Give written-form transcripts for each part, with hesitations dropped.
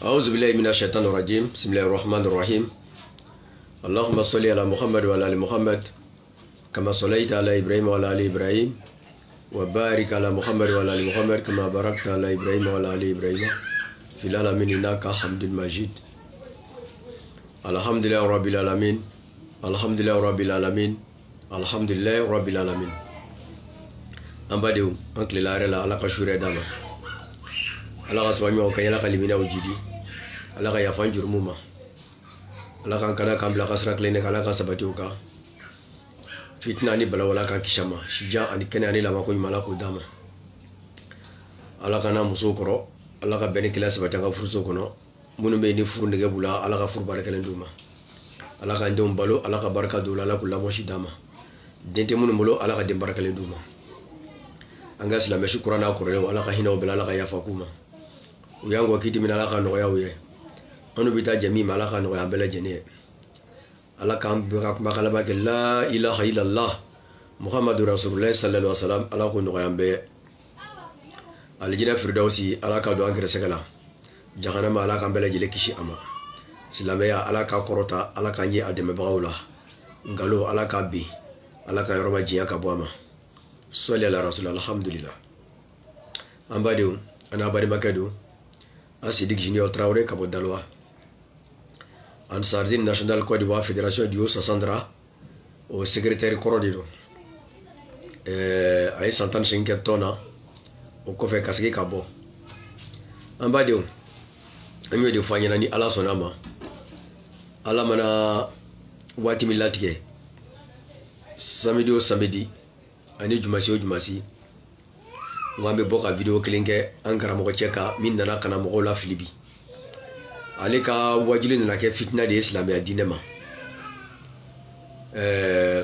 أعوذ بالله من الشيطان الرجيم بسم الله الرحمن الرحيم اللهم صل على محمد وعلى آل محمد كما صليت على إبراهيم وعلى آل إبراهيم وبارك على محمد وعلى آل محمد كما باركت على إبراهيم وعلى آل إبراهيم في العالمين إنك حميد مجيد الحمد لله رب العالمين الحمد لله رب العالمين الحمد لله رب العالمين أمباديو أنكل لارلا على كشورة داما على كسبانيو كيالا كلمينا وجدي على كيا فانجر موما على كان كذا كان بلا كسرة كلينك على كسباتيوكا fitna ni bala wala ka kishama shija ani kene ani lama ko mala ko dama ala kana muso koro ala ka beni class ba tanga furso kono munu be ni furu ndege bula ala ka furu baraka len duma ala ka ndom balo ala ka baraka dula ala kula moshi dama dente munu molo ala ka dem baraka len duma anga islam shukrana ko rew ala ka hinaw bala ala ka yafa kuma uyango kiti min ala ka no yawe anu bita jami mala ka no ya bela jene Allah kan bakala bake la ilaha illallah Muhammadur Rasulullah sallallahu alaihi wasallam ala ko no yambe aljina firdausi ala ka do ankere segala jahannama ala kan bele jile kishi ama silameya ala ka korota ala kan yi ademe bawla ngalo ala ka bi ala ka yoroba jiya ka boama salli ala rasul alhamdulillah ambadiu ana bari makadu asidi gini o traore ka bodalwa Ansardine National Côte d'Ivoire Fédération du Haut-Sassandra au secrétaire Corodido ay 135 tonnes au kofe kasiki kabo ambadeo amyo de fanya ni ala sonama ala mana wati milatike samedi ani jumasi ngambe boka video klinge ankara mo cheka min nana kana mo la filibi ale ka wajile na ke fitna de islamia dinema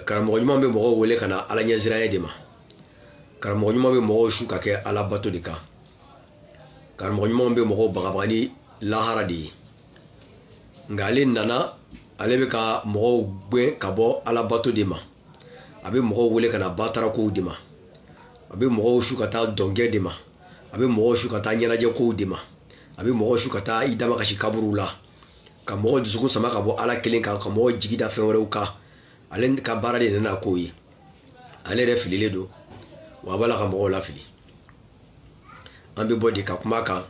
karamo nyuma be mo wole kana ala nyazira de ma karamo nyuma be mo shuka ke ala bato de ka karamo nyuma be mo bagabani la haradi ngale nana ale be ka mo gbe kabo ala bato de ma abe mo wole kana batara ko de ma abe mo shuka ta donge de ma abe mo shuka ta nyanaje ko de ma abi mo shuka ta idama kashi kaburula ka mo dusuku sama ka bo ala kelen ka mo jigida fe wore uka alen ka barade na koyi ale refilile do wa bala ka mo la fili ambe bodi ka kuma ka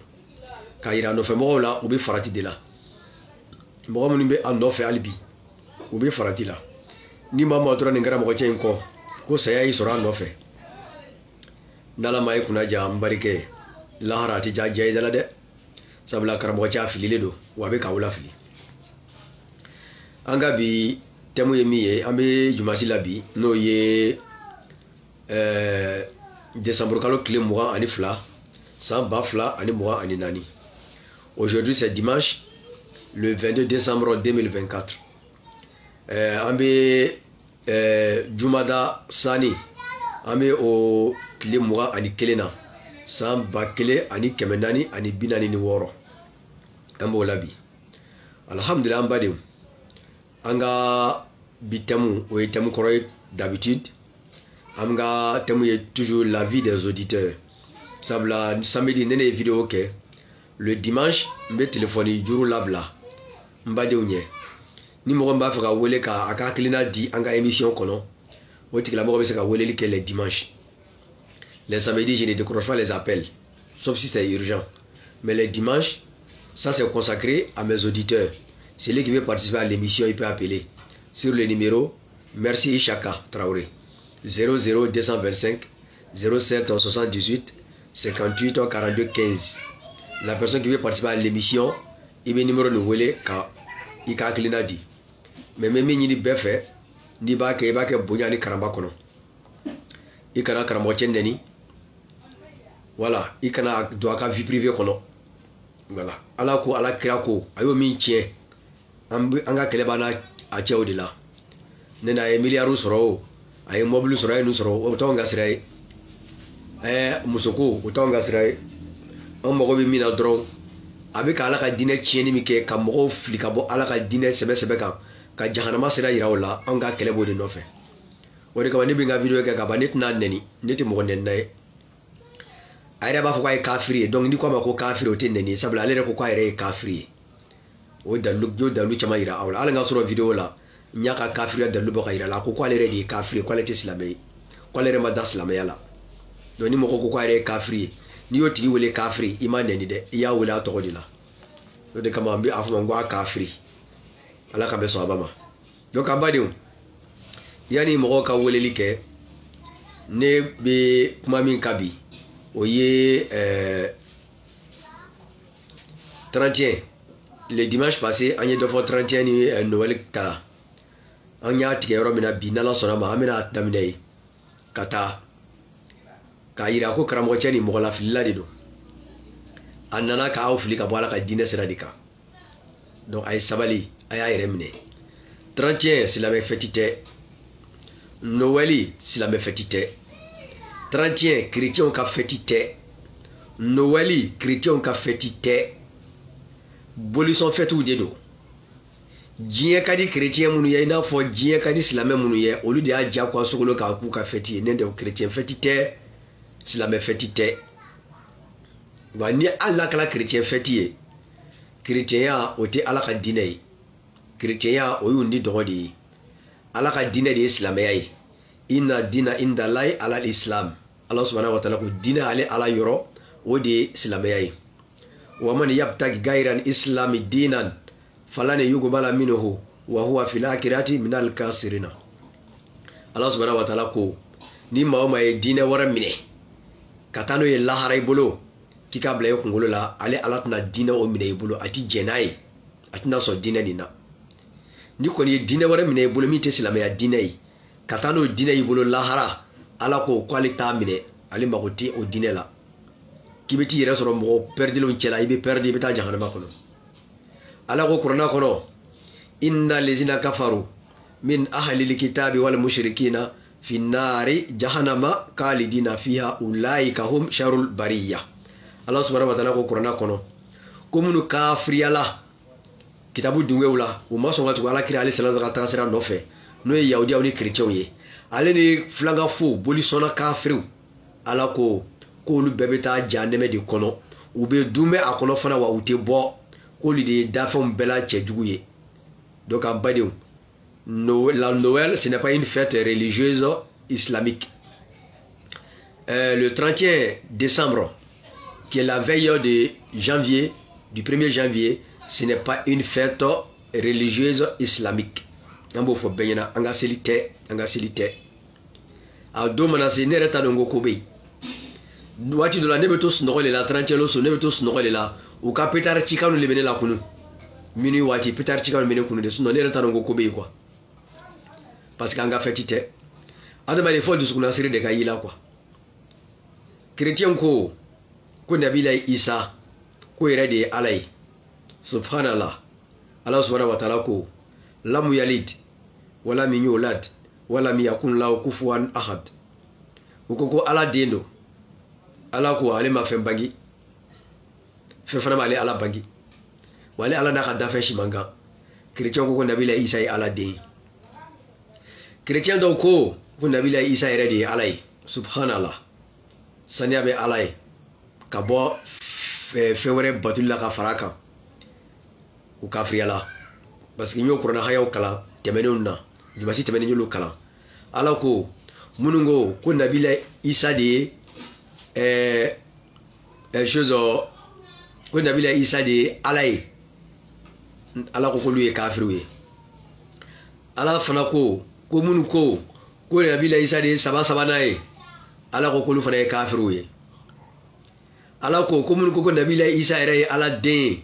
ira no fe mo la ubi farati de la mo mo nimbe ando fe albi ubi farati la ni mama otra ngara mo chen ko saya yi sora no fe ndala mai kuna ja mbarike la harati ja jay dala de sabla karamo cha filile do wabe ka wala fili anga bi temu yemiye ambe jumasi labi no ye décembre kalo clé mois ani fla sans ba fla ani mois ani nani aujourd'hui c'est dimanche le 22 décembre 2024 ambe jumada sani ambe o clé mois ani kelena sans ba kele ani kemenani ani binani ni woro ambo labi alhamdulillah ambade anga bitemu o temu koroy d'habitude amga temu est toujours l'avis des auditeurs sabla samedi nene vidéo ke le dimanche mbe téléphone juru labla mbade unye ni mo mba faka wele ka aka klina di anga émission kono o tikla mo be se ka wele li ke le dimanche. Les samedis, je ne décroche pas les appels, sauf si c'est urgent. Mais les dimanches, ça c'est consacré à mes auditeurs. Celui qui veut participer à l'émission, il peut appeler sur le numéro Merci Ishaka Traoré 00225 07 78 58 42 15. La personne qui veut participer à l'émission, il veut numéro de Wele Ika Klinadi. Mais même si il est fait, ni ba ke bonya ni karamba kono. Ikana karamo chendeni. Voilà, il kana doit ka vie privée kono. Voilà, ala ko ala kira ko ayo min tie anga keleba na a cheo de la nena emiliaru soro ay mobile soro ay nu soro o tonga sirai musoko o tonga sirai on mo bi mina dron abi ka ala ka dine chieni mi ke ka mo flika bo ala ka dine sebe ka jahannama sira ira wala anga kelebo de no fe o de ka ni bi nga video ke ka ba net na neni neti mo nen nay a yɛrɛ b'a fɔ k'a ye kafiri ye donc ni ko a ma ko kafiri o tɛ nɛni ye sabula ale yɛrɛ ko k'a yɛrɛ ye kafiri ye o dalu caman yira aw la hali n ka sɔrɔ video la n y'a ka kafiriya dalu bɔ ka yira la a ko k'ale yɛrɛ de ye kafiri ye k'ale tɛ silamɛ ye k'ale yɛrɛ ma da silamɛya la donc ni mɔgɔ ko k'a yɛrɛ ye kafiri ye n'i y'o tigi wele kafiri i ma nɛni dɛ i y'a wele a tɔgɔ de la o de kama an bɛ a fɔ ma n ko a kafiri ala ka bɛ sɔn a ba ma donc an badenw yanni mɔgɔw ka weleli kɛ ne bɛ kuma min ka bi o ye 31 le dimanche passé an ye dɔ fɔ 31 ni Noël ta an y'a tigɛ yɔrɔ min na bi n'Ala sɔnna ma an bɛna daminɛ yen ka taa k'a yira ko karamɔgɔcɛ ni mɔgɔ lafilila de don a nana k'aw fili ka bɔ Ala ka diinɛ sira de kan donc a ye sabali a y'a yɛrɛ minɛ 31 silamɛ fɛti tɛ Noël silamɛ fɛti tɛ 31 chrétiens ka fɛti tɛ Noël chrétiens ka fɛti tɛ bolisɔn fɛtiw de don diɲɛ ka di chrétien minnu ye i n'a fɔ diɲɛ ka di silamɛ minnu ye olu de y'a diyagoya sogolo k'a k'u ka fɛti ye ne tɛ chrétien fɛti tɛ silamɛ fɛti tɛ wa ni hali n'a kɛra chrétien fɛti ye chrétienya o tɛ Ala ka diinɛ ye chrétienya o y'u ni dɔgɔ de ye Ala ka diinɛ de ye silamɛya ye inna dina indalahi ala islam Ala subhanahu wa ta'ala ko diinɛ ale Ala yɔrɔ o de ye silamɛya ye wa man yabtagi gayran islami dinan falan yuqbala minhu wa huwa fil akhirati minal kasirina Ala subhanahu wa ta'ala ko ni maa o maa ye diinɛ wɛrɛ minɛ ka taa n'o ye lahara i bolo k'i ka bila i kunkolo la ale Ala tɛna diinɛ o minɛ i bolo a ti jɛn n'a ye a tɛna sɔn diinɛ nin na ni kɔni ye diinɛ wɛrɛ minɛ i bolo min tɛ silamɛya diinɛ ye ka taa n'o diinɛ y'i bolo lahara Ala ko k'ale t'a minɛ ale mago tɛ o diinɛ la k'i bɛ t'i yɛrɛ sɔrɔ mɔgɔ pɛridilenw cɛla i bɛ pɛridi i bɛ taa jahanama kɔnɔ Ala ko kuranɛ kɔnɔ inna lezina kafaru min ahlil kitabi wal mushrikina fi nari jahannama khalidina fiha ulaika hum sharul bariya Ala subhanahu wa ta'ala ko kuranɛ kɔnɔ ko minnu kafiriyala kitabu dungew la u ma sɔn ka tugu Alakira ale sallallahu ka taga sira nɔfɛ n'o ye yahudiyaw ni chrétienw ye ale ni filanga fo bolisɔnna kafiriw Ala ko k'olu bɛɛ bɛ taa jahanɛmɛ de kɔnɔ u bɛ dunbɛ a kɔnɔ fana wa u tɛ bɔ k'olu de ye dafɛnw bɛɛ la cɛjugu ye donc an badenw la Noël ce n'est pas une fête religieuse islamique le 31 décembre qui est la veille de janvier du 1er janvier ce n'est pas une fête religieuse islamique an b'o fɔ bɛɛ ɲɛna an ka seli tɛ a don mana se ne yɛrɛ t'a dɔn ko bɛ yen waati dɔ la ne bɛ to sunɔgɔ de la 31 lo so ne bɛ to sunɔgɔ de la u ka pétard cikanw de bɛ ne la kunu minuit waati pétard cikanw de bɛ ne kunu de sinon ne yɛrɛ t'a dɔn ko bɛ yen quoi parce que an ka fɛti tɛ adamaden fɔ dusukunnasiri de ka y'i la quoi chrétien ko Nabila Isa ko yɛrɛ de ye Ala ye subhanallah Ala subhanahu wa ta'ala ko lam yalid wala min yulad wala min yakun lahu kufuwan ahad u ko Ala den don Ala ko ale ma fɛn bangi fɛn fana m'ale Ala bangi wa ale Ala n'a ka dafɛn si man kan chrétien ko Nabila Isa ye Ala den ye chrétien dɔw ko Nabila Isa yɛrɛ de ye Ala ye subhanallah saniya bɛ Ala ye ka bɔ fɛn wɛrɛ batuli la ka fara kan u kafiriyala parce que n y'o kuranɛ hayaw kalan tɛmɛnenw na dimanche tɛmɛnen y'olu kalan Ala ko minnu ko Nabila Isa de ye ko Nabila Isa de ye Ala ye Ala ko k'olu ye kafiriw ye Ala fana ko minnu ko Nabila Isa de ye sabanan ye Ala ko k'olu fana ye kafiriw ye Ala ko minnu ko Nabila Isa yɛrɛ ye Ala den ye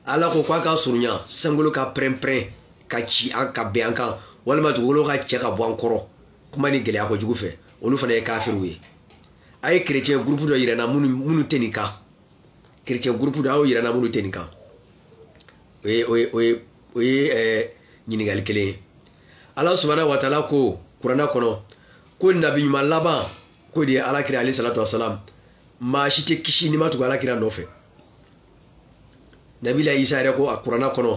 Ala ko k'a ka surunya sankolo ka pɛrɛn-pɛrɛn ka ci an ka bɛn an kan walima dugukolo ka cɛ ka bɔ an kɔrɔ kuma ni gɛlɛya kojugu fɛ olu fana ye kafiriw ye a ye chrétien groupe dɔ yira n na minnu tɛ nin kan chrétien groupe dɔ a y'o yira n na minnu tɛ nin kan o ye ɲininkali kelen ye Ala subhanahu wa ta'ala ko kuranɛ kɔnɔ ko nabi ɲuman laban ko de ye Alakira alayhi salatu wa salam maa si tɛ kisi n'i ma tugu Alakira nɔfɛ Nabila Isa yɛrɛ ko a kuranɛ kɔnɔ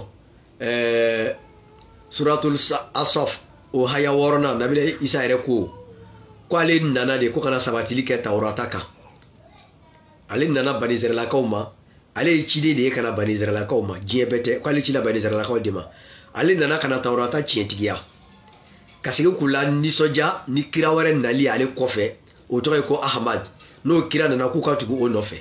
suratul asaf o haya 6nan Nabila Isa yɛrɛ ko ale nana de ko kana sabatili kɛ Taurata kan ale nana Bani Israëlakaw ma ale ye ciden de ye kana Bani Israëlakaw ma diɲɛ bɛɛ tɛ ko ale cila Bani Israëlakaw de ma ale nana kana Taurata tiɲɛtigiya ka segin k'u la nisɔndiya ni kira wɛrɛ nali ale kɔfɛ o tɔgɔ ye ko Ahmad n'o kira nana k'u ka tugu o nɔfɛ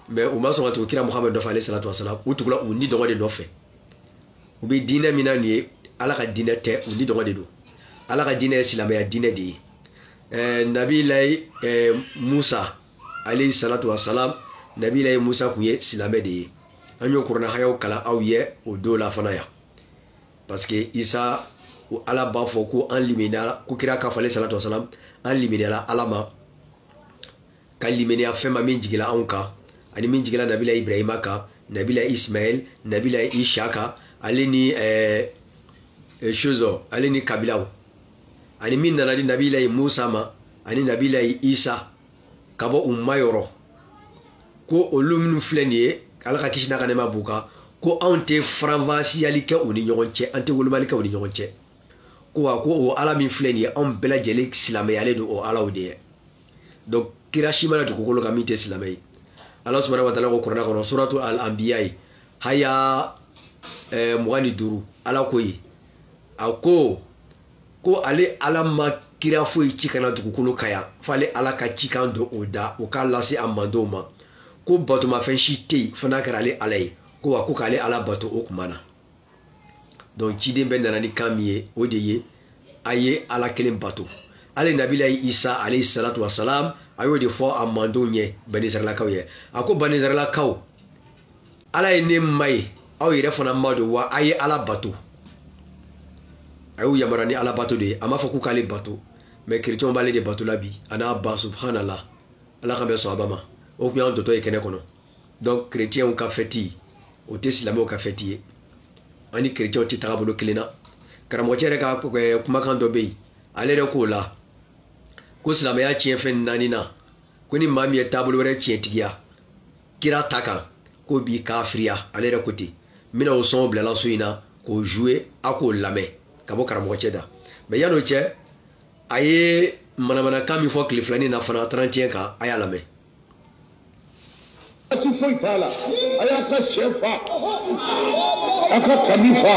mais u ma sɔn ka tugu kira Muhamad nɔfɛ alayhi salatu wasalam u tugula u ni dɔgɔ de nɔfɛ u bɛ diinɛ min na nin ye ala ka diinɛ tɛ u ni dɔgɔ de don ala ka diinɛ ye silamɛya diinɛ de ye Nabilayi Musa alayhi salatu wasalam Nabilayi Musa kun ye silamɛ de ye an y'o kuranɛ hayaw kalan aw ye o don la fana yan parce que Isa ala b'a fɔ ko an liminiyala ko kira k'a fɔ alayhi salatu wasalam an liminiyala ala ma ka liminiya fɛn ma min jigila anw kan ani min jigila Nabilayi Ibrahima kan Nabilayi Ismaël Nabilayi Isha kan ale ni ale ni kabilaw ani min nana di Nabilayi Musa ma ani Nabilayi Isa ka bɔ umma yɔrɔ ko olu minnu filɛ nin ye ala ka kisi n'a ka nɛɛma b'u kan ko anw tɛ faranfasiyali kɛ u ni ɲɔgɔn cɛ an tɛ wolomali kɛ u ni ɲɔgɔn cɛ ko wa ko o ala min filɛ nin ye anw bɛɛ lajɛlen silamɛyalen don o alaw de ye donc kira si mana dugukolo kan min tɛ silamɛ ye ala subhanahu wa ta'ala ko kuranɛ kɔnɔ suratu al-anbiya ye haya 25 ala ko ye a ko ale ala ma kira foyi ci kana dugukolo kan yan f'ale ala ka cikan don o da o k'a lase a mandenw ma ko batomafɛn si tɛ yen fo n'a kɛra ale ala ye ko wa ko k'ale ala bato o kuma na donc ciden bɛɛ nana ni kan min ye o de ye a ye ala kelen bato ale Nabilayi Isa alayhi salatu wasalam a y'o de fɔ a mandenw ɲɛ Bani Israëlakaw ye a ko Bani Israëlakaw ala ye ne ma ye aw yɛrɛ fana ma don wa a ye ala bato a y'u yamaruya ni ala bato de ye a m'a fɔ k'u k'ale bato mais chrétiens b'ale de bato la bi a n'a ba subhanallah ala ka bɛn sɔn a ba ma o tun y'an dɔtɔ ye kɛnɛ kɔnɔ donc chrétiens ka fɛti o tɛ silamɛw ka fɛti ye an ni chrétiens tɛ taga bolo kelen na karamɔgɔcɛ yɛrɛ ka kumakan dɔ bɛ yen ale yɛrɛ k'o la ko silamɛya tiɲɛ fɛn naani na ko ni maa min ye taabolo wɛrɛ tiɲɛtigiya kira ta kan k'o b'i kafiriya ale yɛrɛ ko ten n bɛna o sɔnw bilala so in na k'o jouer a k'o lamɛn ka bɔ karamɔgɔcɛ da mais yan'o cɛ a ye manamanakan min fɔ tile filanin na fana 31 kan a y'a lamɛn. a ti foyi t'a la a y'a ka sɛ fa a ka kami fa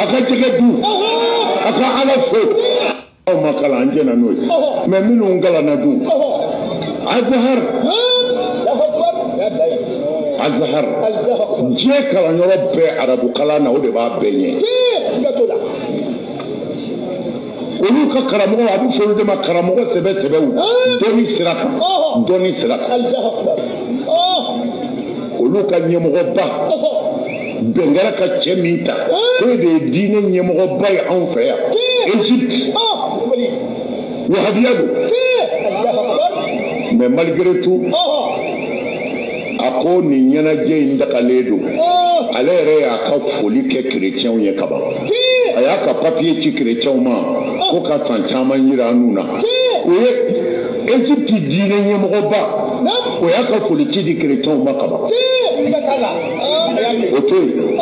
a ka jɛgɛ dun a ka ala fo aw ma kalan an jɛna n'o ye mais minnu kalanna dun Azhar diɲɛ kalanyɔrɔ bɛɛ arabu kalan na o de b'a bɛɛ ɲɛ olu ka karamɔgɔ a bɛ fɔ olu de ma karamɔgɔ sɛbɛsɛbɛw dɔnni sira kan olu ka ɲɛmɔgɔba bɛnkɛra ka cɛ min ta o de ye diinɛ ɲɛmɔgɔba ye anw fɛ yan Égypte wahabiya don mais malgré tout a ko nin ɲɛnajɛ in dagalen don ale yɛrɛ y'a ka foli kɛ kerecɛnw ye kaban a y'a ka papiye ci kerecɛnw ma ko ka san caman yira an nu na o ye Égypte diinɛ ɲɛmɔgɔba o y'a ka foli ci di kerecɛnw ma kaban o to yen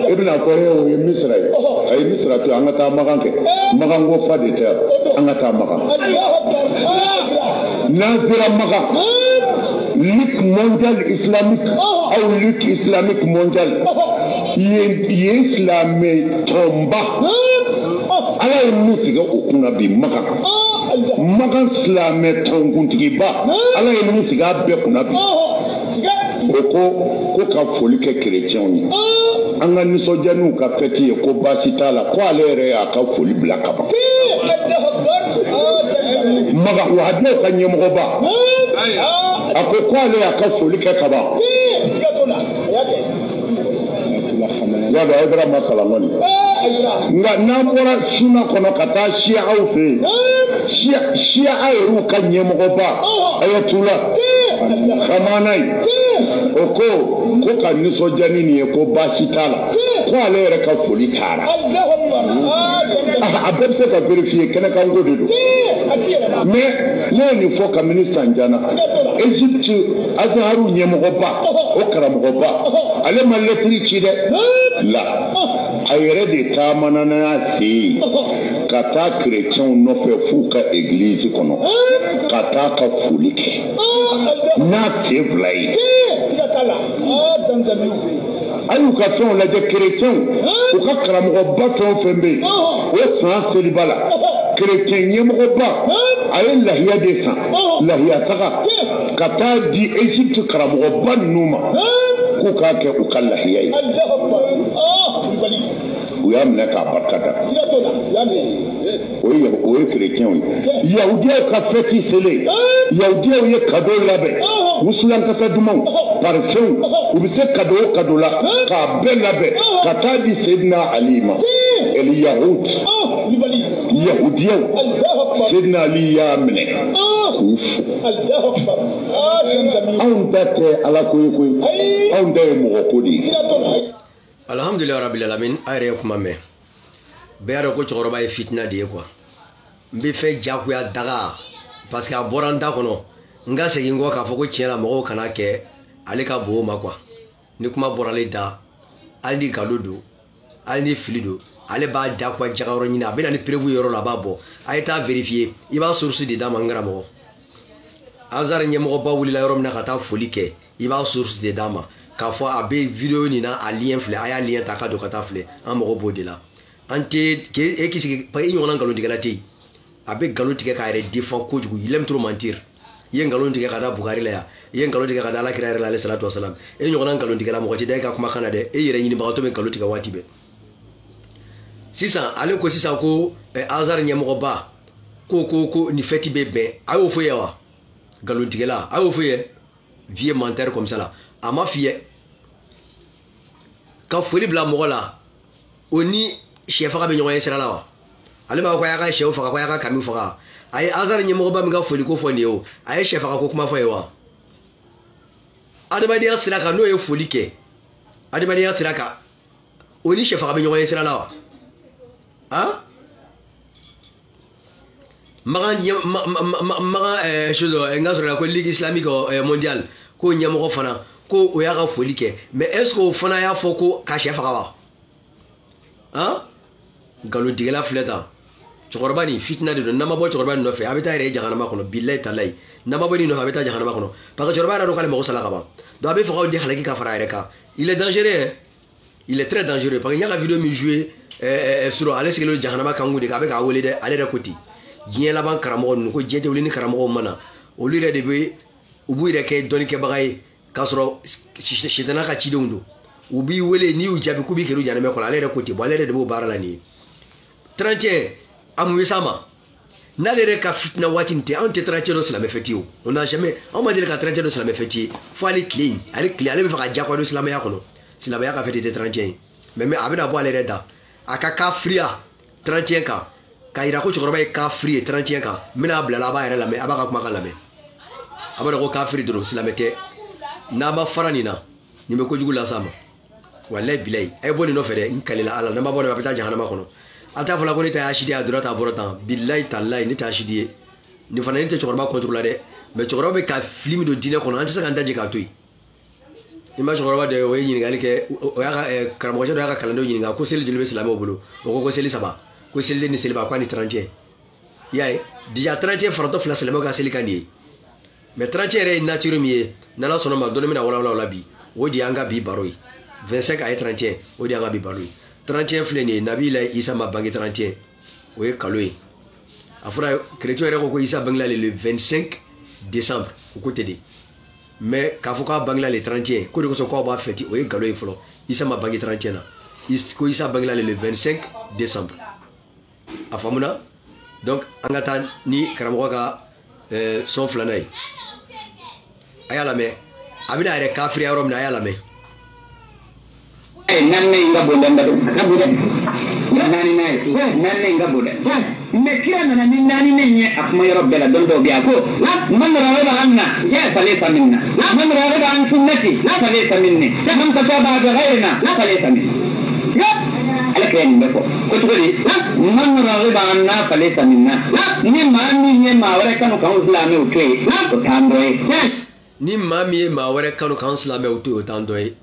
e bɛna fɔ o ye Misira ye a ye Misira to an ka taa Magan kɛ Magan ko fa de tɛ an ka taa Magan n'an sera Magan Ligue mondiale islamique aw Ligue islamique mondiale ye silamɛ tɔnba ala ye min sigi o kunna bi Magan silamɛ tɔnkuntigiba ala ye min sigi a bɛɛ kunna bi o ko ka foli kɛ kerecɛnw ye an ka nisɔndiya n'u ka fɛti ye ko baasi t'a la ko ale yɛrɛ y'a ka foli bila ka ban Magan wahabiyaw ka ɲɛmɔgɔba a ko ale y'a ka foli kɛ ka ban y'a dɔn a bɛra ma kalan kɔni nka n'an bɔra sunna kɔnɔ ka taa siyaw fɛ yen siya yɛrɛw ka ɲɛmɔgɔba Ayatollah Khamenei o ko ka nisɔndiya ni nin ye ko baasi t'a la ko ale yɛrɛ ka foli taara a bɛɛ bɛ se ka vérifier kɛnɛkan ko de don mais ne ye nin fɔ kabini san jan na Égypte Azharu ɲɛmɔgɔba o karamɔgɔba ale ma lɛtiri ci dɛ la a yɛrɛ de taamana n'a sen ye ka taa kerecɛnw nɔfɛ f'u ka egilizi kɔnɔ ka taa ka foli kɛ n'a sen fila ye a y'u ka fɛnw lajɛ kerecɛnw u ka karamɔgɔba fɛn o fɛn bɛ yen o san seliba la kerecɛn ɲɛmɔgɔba a ye lahiya de san lahiya saga ka taa di Égypte karamɔgɔba ninnu ma k'u k'a kɛ u ka lahiya ye u y'a minɛ k'a barika da o ye kerecɛnw ye yahudiyaw ka fɛti selen yahudiyaw ye cadeau labɛn wusulan-kasa dumanw parfɛnw u bɛ se cadeau o cadeau la k'a bɛɛ labɛn ka taa di Seydina Ali ma Eliyahud yahudiyaw Seydina Ali y'a minɛ k'u fo anw ta tɛ ala ko ye koyi anw ta ye mɔgɔ ko de ye. Alhamdulillah rabbil alamin a yɛrɛ ye kuma mɛn bɛɛ y'a dɔn ko cɛkɔrɔba ye fitina de ye quoi n bɛ fɛn jagoya daga parce que a bɔra n da kɔnɔ n ka segin kɔ k'a fɔ ko tiɲɛ la mɔgɔw kana kɛ ale ka bon o ma quoi ni kuma bɔra ale da hali ni nkalon don hali ni fili don ale b'a da quoi jagayɔrɔ ɲini a bɛ na ni preuve yɔrɔ la a b'a bɔ a ye taa vérifier i b'a source de d'a ma n karamɔgɔ Azar ɲɛmɔgɔba wulila yɔrɔ min na ka taa foli kɛ i b'a source de d'a ma k'a fɔ a bɛ vidéo nin na a lien filɛ a y'a lien ta k'a don ka taa filɛ an mago b'o de la an tɛ e k'i sigi i ɲɔgɔnna nkalontigɛla tɛ yen a bɛ nkalon tigɛ k'a yɛrɛ défend kojugu il aime trop mentir i ye nkalon tigɛ ka da Bukari la yan i ye nkalon tigɛ ka da Alakira yɛrɛ la alayhi salatu wasalam e ɲɔgɔnna nkalontigɛla mɔgɔ tɛ da e ka kumakan na dɛ e yɛrɛ ɲinibagatɔ bɛ nkalon tigɛ waati bɛɛ sisan ale ko sisan ko Azar ɲɛmɔgɔba ko ni fɛti bɛ bɛn a y'o fɔ ye wa nkalontigɛla a y'o fɔ ye vieux menteur comme ça la a ma f'i ye ka foli bila mɔgɔ la o ni sɛ faga bɛ ɲɔgɔn ye sira la wa ale b'a fɔ k'a y'a ka sɛw faga k'a y'a ka kamiw faga a ye Azar ɲɛmɔgɔba min ka foli ko fɔ nin ye o a ye sɛ faga ko kuma fɔ ye wa adamadenya sira kan n'o ye foli kɛ adamadenya sira kan o ni sɛ faga bɛ ɲɔgɔn ye sira la wa han magan chose n ka sɔrɔ la ko ligue islamique mondiale ko ɲɛmɔgɔ fana ko o y'a ka foli kɛ mais est ce que o fana y'a fɔ ko ka sɛ faga wa han nkalontigɛla filɛ tan cɛkɔrɔba nin fitina de don n'an ma bɔ cɛkɔrɔba nin nɔfɛ a bɛ taa yɛrɛ ye jahanama kɔnɔ bilahi talahi n'an ma bɔ nin nɔfɛ a bɛ taa jahanama kɔnɔ parce que cɛkɔrɔba yɛrɛ dɔn k'ale mago sala ka ban donc a bɛ fɛ k'aw di halaki ka fara a yɛrɛ kan il est dangereux hein il est très dangereux parce que n y'a ka vidéo min joué sur ale sigilen don jahanama kankun de kan a bɛ k'a wele dɛ ale yɛrɛ ko ten diɲɛ laban karamɔgɔ ninnu ko diɲɛ tɛ wuli ni karamɔgɔw ma na olu yɛrɛ de bɛ u b'u yɛrɛ kɛ dɔnnikɛbaga ye k'a sɔrɔ sitana ka cidenw don u b'i wele n'i y'u jaabi k'u b'i kɛr'u ɲanamɛ kɔnɔ ale yɛrɛ ko ten bon ale yɛrɛ de b'o baara la nin ye 31 a mun bɛ s'a ma n'ale yɛrɛ ka fitina waati nin tɛ anw tɛ 31 dɔn silamɛ fɛti o on n'a jamais anw ma deli ka 31 dɔn silamɛ fɛti ye fo ale tile in ale bɛ fɛ ka diyagoya don silamɛya kɔnɔ silamɛya ka fɛti tɛ 31 ye mais a bɛna bɔ ale yɛrɛ da a ka kafiriya 31 kan k'a yira ko cɛkɔrɔba ye kafiri ye 31 kan n bɛna bila la a b'a yɛrɛ lamɛn a b'a ka kumakan lamɛn a b'a dɔn ko kafiri dɔrɔn silamɛ tɛ n'a ma fara nin na nin bɛ kojugu las'a ma walayi bilayi a ye bɔ nin nɔfɛ dɛ n kalela ala n'an ma bɔ nin a bɛ taa jahanama kɔnɔ a t'a fɔ la ko ne ta y'asidi ye a donna ta a bɔra tan bilayi talayi ne tɛ asidi ye nin fana ne tɛ cɛkɔrɔba contre la dɛ mais cɛkɔrɔba bɛ ka fili min don diinɛ kɔnɔ an tɛ se k'an daji k'a to yen i ma cɛkɔrɔba de o ye ɲininkali kɛ o y'a ka karamɔgɔcɛ dɔ y'a ka kalandenw ɲininka ko seli joli bɛ silamɛw bolo o ko seli 3 ko seli ni seliba k'a ni 31 i y'a ye déjà 31 faratɔ fila silamɛw ka seli ka nin ye mais 31 yɛrɛ ye nature min ye n'ala sɔnna ma dɔɔni bɛna walawala o la bi o de y'an ka bi baro ye 25 a ye 31 o de y'an ka bi baro ye 31 filɛ nin ye nabila Isa ma bange 31 o ye kalo ye a fɔra chrétien yɛrɛ ko ko Isa bangela le 25 décembre o ko tɛ de mais k'a fɔ k'a bangela le 31 ko de kosɔn k'aw b'a fêter o ye nkalon ye fɔlɔ Isa ma bange 31 na ko Isa bangela le 25 décembre a faamuna donc an ka taa ni karamɔgɔ ka sɔn filanan ye a y'a lamɛn a bɛna a yɛrɛ kafiriya yɔrɔ min na a y'a lamɛn. nanne nga boda ndado kabuda nani nay nanne nga boda me kira nana ni nani nenye akuma yoro bela dondo biya ko man rawa anna ya falaysa minna man rawa an sunnati la falaysa minni man kataba ghayrina la falaysa minni ya alaka yani bako ko to ni man rawa anna falaysa minna ni mami ni ma wala kanu kan islami utwe ko tandoy ni mami ma wala kanu kan islami utwe o tandoy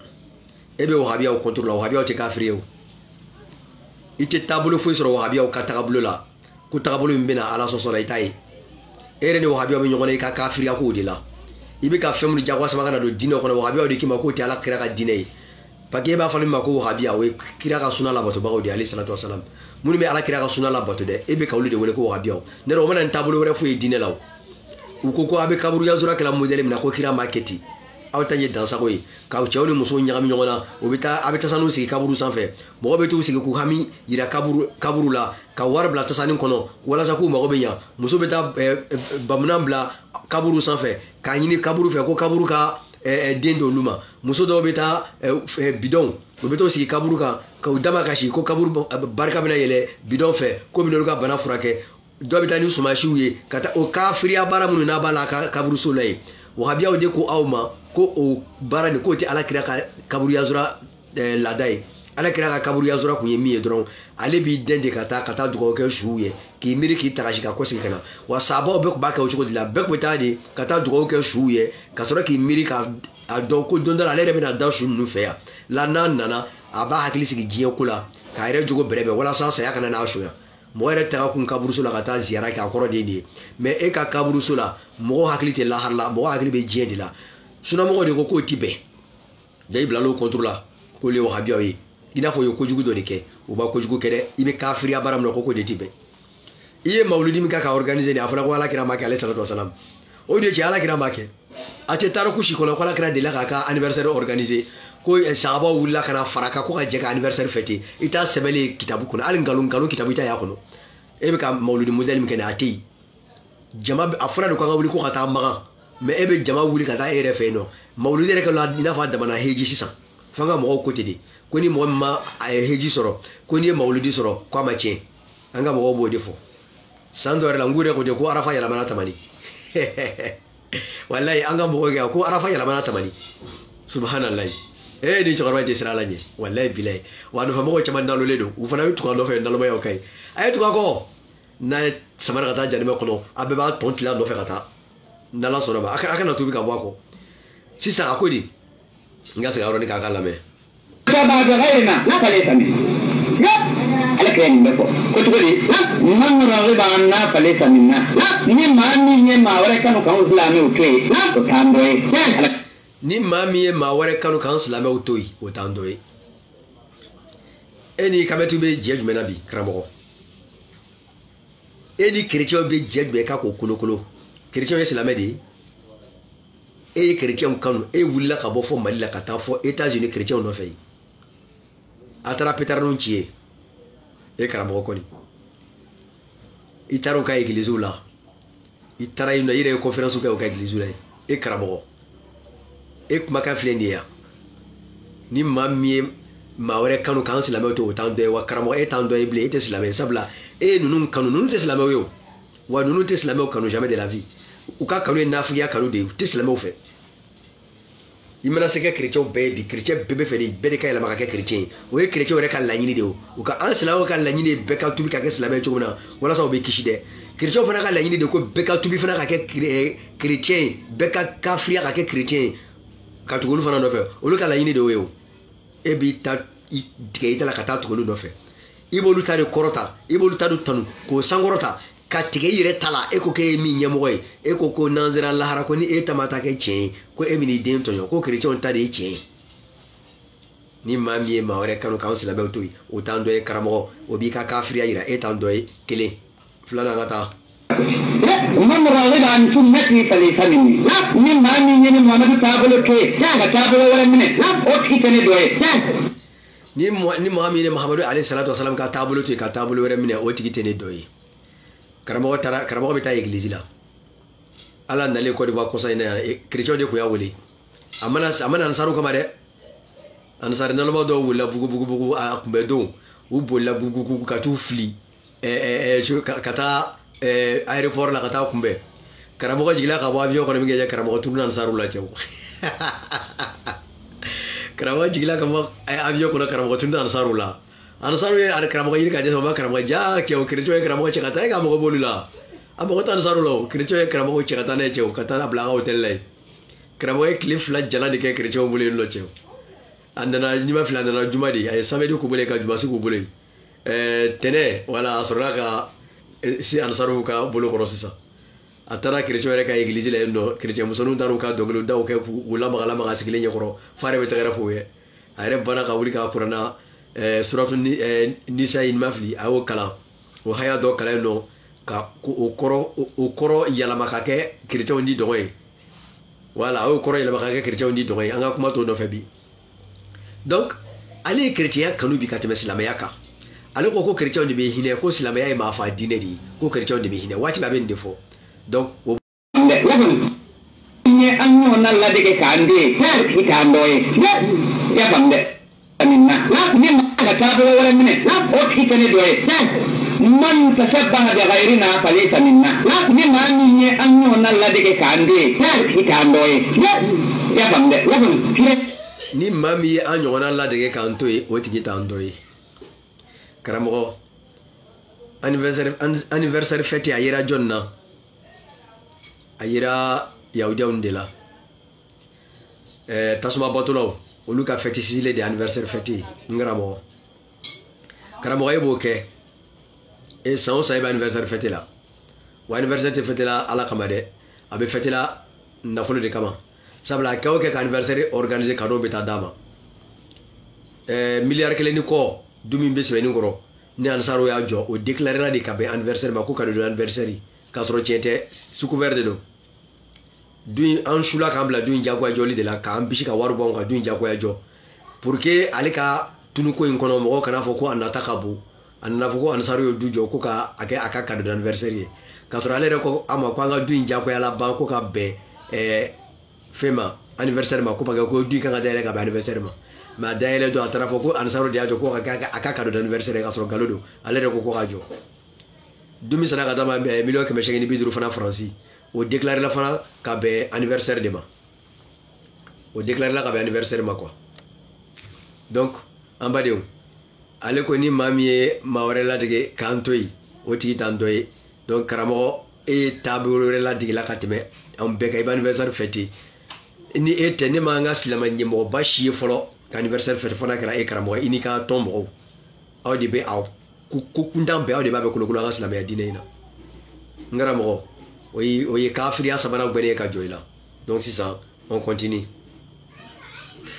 ebe wahabiya o contrôle la wahabiya o te kafiri o ite taabolo foyi sɔrɔ wahabiyaw ka taabolo la ko taabolo min bɛna ala sɔsɔ la i t'a ye e yɛrɛ ni wahabiyaw bɛ ɲɔgɔn na i ka kafiriya kow de la i bɛ ka fɛn minnu jagoyasama ka na don diinɛ kɔnɔ wahabiyaw de k'i ma k'o tɛ ala kira ka diinɛ ye parce que e b'a fɔ min ma ko wahabiya o ye kira ka suna labatobagaw de alayhi salatu wasalam minnu bɛ ala kira ka suna labato dɛ e bɛ ka olu de wele ko wahabiyaw ne o mana nin taabolo wɛrɛ foyi ye diinɛ la o u ko a bɛ kaburu yazura kɛla modèle min na ko kira ma kɛ ten aw ta ye dansago ye k'aw cɛw ni musow ɲagami ɲɔgɔn na a bɛ tasaniw sigi kaburu sanfɛ mɔgɔw bɛ t'u sigi k'u hami yira kaburu la ka wari bila tasani kɔnɔ walasa k'u mago bɛ ɲa muso bɛ taa bamunan bila kaburu sanfɛ k'a ɲini kaburu fɛ ko kaburu ka den d'olu ma muso dɔw bɛ taa bidɔn u bɛ t'u sigi kaburu kan k'u dama kasi ko kaburu barika bɛna yɛlɛ bidɔn fɛ ko bɛna olu ka bana furakɛ dɔw bɛ taa ni sumansiw ye ka taa o kafiriya baara minnu n'a b'a la kaburuso la ye wahabiyaw de ko aw ma ko o baara nin k'o tɛ ala kira ka kaburu yazura laada ye ala kira ka kaburu yazura kun ye min ye dɔrɔn ale b'i den de ka taa dugawu kɛ suw ye k'i miiri k'i tagasi ka kɔsegin ka na wa sabaw bɛɛ tun b'a kɛ o cogo de la bɛɛ tun bɛ taa de ka taa dugawu kɛ suw ye ka sɔrɔ k'i miiri ka a dɔn ko don dɔ la ale yɛrɛ bɛna da su ninnu fɛ yan la n'a nana a b'a hakili sigi diɲɛ ko la k'a yɛrɛ jogo bɛrɛbɛn walasa saya kana n'a sonya mɔgɔ yɛrɛ taga kun kaburuso la ka taa ziyara kɛ a kɔrɔ de ye mais e ka kaburuso la mɔgɔw hakili tɛ lahara la mɔgɔw hakili bɛ diɲɛ de la sunamɔgɔw de ko k'o ti bɛn da i bila l'o contre la k'olu ye wahabiyaw ye i n'a fɔ u ye kojugu dɔ de kɛ u b'a kojugu kɛ dɛ i bɛ kafiriya baara min na k'o de ti bɛn i ye mawuludi min k'a ka organiser nin a fɔra ko ala kira ma kɛ alayhi salatu wasalam o de cɛ ala kira ma kɛ a tɛ tariku si kɔnɔ ko ala kira delila k'a ka anniversaire organiser ko sahabaw wulila ka na fara kan ko ka jɛ ka anniversaire fêter i t'a sɛbɛnlen kitabu kɔnɔ hali nkalon kitabu i t'a y'a kɔnɔ e bɛ ka mawuludi modèle min kɛ nin a tɛ yen jama a fɔra de ko an ka wuli ko ka taa magan mais e bɛ jama wuli ka taa e yɛrɛ fɛ yen nɔ mawuludi yɛrɛ kɛ i n'a fɔ a damana heji sisan f'an ka mɔgɔw ko ten de ko ni mɔgɔ min ma heji sɔrɔ ko n'i ye mawuludi sɔrɔ k'a ma tiɲɛ an ka mɔgɔw b'o de fɔ san dɔ yɛrɛ la n k'u yɛrɛ ko ten ko arafa yɛlɛmana tamani walayi an ka mɔgɔw kɛ ko arafa yɛlɛmana tamani subhanallahi ni cɛkɔrɔba in tɛ sira ala ɲɛ walayi bilayi wa a nɔfɛ mɔgɔw caman nalolen don u fana bɛ tugu a nɔfɛ nalomaya ka ɲi a ye tugu a kɔ n'a ye samara ka taa janimɛ kɔnɔ a bɛɛ b'a tɔn tila a nɔfɛ ka taa n'ala sɔnna ma a kana tobi ka bɔ a kɔ sisan a ko di n ka segin a yɔrɔnin k'a ka lamɛn. ala kɛ nin bɛ fɔ ko cogo di man ragiba an na falaysa minna ni maa min ye maa wɛrɛ kanu k'anw silamɛw to yen o t'an dɔ ye. ni maa min ye maa wɛrɛ kanu k'an silamɛw to yen o t'an dɔ ye e ni kabɛtiw bɛ jɛ jumɛn na bi karamɔgɔ e ni kerecɛnw bɛ jɛ jumɛn k'a k'o kolokolo kerecɛnw ye silamɛ de ye e ye kerecɛnw kanu e wulila ka bɔ fɔ mali la ka taa fɔ États-Unis kerecɛnw nɔfɛ yen a taara pétardinw ci ye e karamɔgɔ kɔni i taara u ka églisew la i taara yen nɔ i yɛrɛ ye conférence kɛ u ka églisew la e karamɔgɔ e kumakan filɛ nin ye yan ni maa min ye maa wɛrɛ kanu k'an silamɛw to o t'an dɔ ye wa karamɔgɔ e t'an dɔ ye bilen e tɛ silamɛ ye sabula e ye ninnu kanu ninnu tɛ silamɛw ye o wa ninnu tɛ silamɛw kanu jamais de la vie u ka kanu ye nafigiya kanu de ye u tɛ silamɛw fɛ i mana se kɛ kerecɛnw bɛɛ ye bi kerecɛn bɛɛ bɛ fɛ de bɛɛ de ka yɛlɛma ka kɛ kerecɛn ye o ye kerecɛnw yɛrɛ ka laɲini de ye o ka an silamɛw ka laɲini ye bɛɛ ka tubi ka kɛ silamɛ ye cogo min na walasa u bɛ kisi dɛ kerecɛnw fana ka laɲini de ko bɛɛ ka tubi fana ka kɛ kerecɛn ye bɛɛ ka kafiriya ka kɛ kerecɛn ye ka tugu olu fana nɔfɛ olu ka laɲini de y'o ye o e b'i ta tigɛ i ta la ka taa tugu olu nɔfɛ i b'olu ta de kɔrɔta i b'olu ta de tanu k'o sankɔrɔta ka tigɛ i yɛrɛ ta la e ko k'e ye min ɲɛmɔgɔ ye e ko ko n'an sera lahara ko ni e ta ma ta kɛ tiɲɛ ye ko e bɛn'i den tɔɲɔ ko kerecɛnw ta de ye tiɲɛ ye ni maa min ye maa wɛrɛ kanu k'an silamɛw to yen o t'an dɔ ye karamɔgɔ o b'i ka kafiriya yira e t'an dɔ ye kelen filanan ka taa. man ragiba an sunnati falaysa minni ni maa min ye ni Muhamadu taabolo to yen ka taabolo wɛrɛ minɛ o tigi tɛ ne dɔ ye. ni maa min ye Muhamadu alayhi salatu wasalam ka taabolo to yen ka taabolo wɛrɛ minɛ o tigi tɛ ne dɔ ye. karamɔgɔ bɛ taa église la ala nalen Côte d'Ivoire kɔsa in na yan kerecɛnw de tun y'a wele a ma na ansaru kama dɛ ansari naloma dɔw wulila bugubugu a kunbɛ don u bolila bugubugu ka t'u fili ka taa aéroport la ka taa kunbɛ karamɔgɔ jigila ka bɔ avion kɔnɔ min kɛ karamɔgɔ turuna ansaru la cɛw karamɔgɔ jigila ka bɔ avion kɔnɔ karamɔgɔ turuna ansaru la ansaru ye karamɔgɔ ɲini ka dɛsɛ o ma karamɔgɔ ja cɛw kerecɛnw ye karamɔgɔ cɛ ka taa e ka mɔgɔ b'olu la a mɔgɔ tɛ ansaru la o kerecɛnw ye karamɔgɔ cɛ ka taa n'a ye cɛw ka taa bila an ka hôtel la yen karamɔgɔ ye tile 2 jalan de kɛ kerecɛnw bolo yen nɔ cɛw a nana ɲima fila a nana juma de a ye samedi k'u bolo yen ka jumasi k'u bolo yen tɛnɛ wala a sɔrɔla ka si ansaruw ka bolo kɔrɔ sisan a taara chrétien yɛrɛ ka église la yen nɔ chrétien musoninw taar'u ka dɔnkili daw kɛ k'u lamaga lamaga sigilen ɲɛkɔrɔ f'a yɛrɛ bɛ tɛgɛrɛ f'u ye a yɛrɛ banna ka wuli k'a kuranna suratu nisa in ma fili a y'o kalan o haya dɔ kalan yen nɔ ka o kɔrɔ yɛlɛma ka kɛ chrétienw di dɔgɔ ye voilà a y'o kɔrɔ yɛlɛma ka kɛ chrétienw di dɔgɔ ye an ka kuma t'o nɔfɛ bi donc ale ye chrétien kanu bi ka tɛmɛ silamɛya kan ale ko chrétien de bɛ hinɛ ko silamɛya ye maa fa diinɛ de ye ko chrétien de bɛ hinɛ waati bɛɛ a bɛ nin de fɔ donc o nye an ɲɔgɔnna ladege k'an den i k'an dɔ ye i y'a faamu dɛ nin na ni maa ka taabolo wɛrɛ minɛ o tigi tɛ ne dɔ ye man tashabbaha bi ghayrina falaysa minna ni maa min ye an ɲɔgɔnna ladege k'an den i k'an dɔ ye i y'a faamu dɛ ni maa min ye an ɲɔgɔnna ladege k'an to ye o tigi t'an dɔ ye karamɔgɔ anniversaire fête a yera jɔn na a yera yahudiyaw de la tasuma bɔtɔlaw olu ka fête sile de anniversaire fête n karamɔgɔ karamɔgɔ e b'o kɛ san o san e bɛ anniversaire fête la wa anniversaire tɛ fête la ala kama dɛ a bɛ fête la nafolo de kama sabula a kɛ o kɛ ka anniversaire organiser cadeau bɛ taa d'a ma miliyari kelen ni kɔ du min bɛ sɛbɛnni kɔrɔ ni ansaru y'a jɔ o déclaré la de ka bɛn anniversaire ma ko cadeau de anniversaire k'a sɔrɔ tiɲɛ tɛ suku wɛrɛ de don du in an sula k'an bila du in jagoya jɔli de la k'an bisi ka wari bɔ an ka du in jagoya jɔ pour que ale ka tunuko in kɔnɔ mɔgɔw kana fɔ ko a nata ka bon a nana fɔ ko ansaru ye du jɔ ko ka a kɛ a ka cadeau d'anniversaire ye k'a sɔrɔ ale yɛrɛ ko a ma ko an ka du in jagoya la ban ko ka bɛn fɛn ma anniversaire ma ko parce que ko du in kan ka dayɛlɛ ka bɛn anniversaire ma mais a dayɛlɛ don a taara fɔ ko ansaru de y'a jɔ ko a ka cadeau d'anniversaire k'a sɔrɔ nkalon don ale yɛrɛ ko k'a jɔ du min sera ka d'a ma miliyɔn 850 fana faransi o déclaré la fana ka bɛn anniversaire de ma o déclaré la ka bɛn anniversaire ma quoi donc an badenw ale ko ni maa min ye maa wɛrɛ ladege k'an to yen o tigi t'an dɔ ye donc karamɔgɔ e ye taabolo wɛrɛ ladegela ka tɛmɛ an bɛɛ kan i bɛ anniversaire fête ni e tɛ ne ma an ka silamɛ ɲɛmɔgɔba si ye fɔlɔ ka anniversaire fête fana kɛra e karamɔgɔ i n'i ka tɔn mɔgɔw aw de bɛ aw ko kuntan bɛɛ aw de b'a bɛ kolokolo an ka silamɛya diinɛ in na n karamɔgɔ o ye kafiriya sabanan gbɛnnen ye ka jɔ i la donc sisan on continue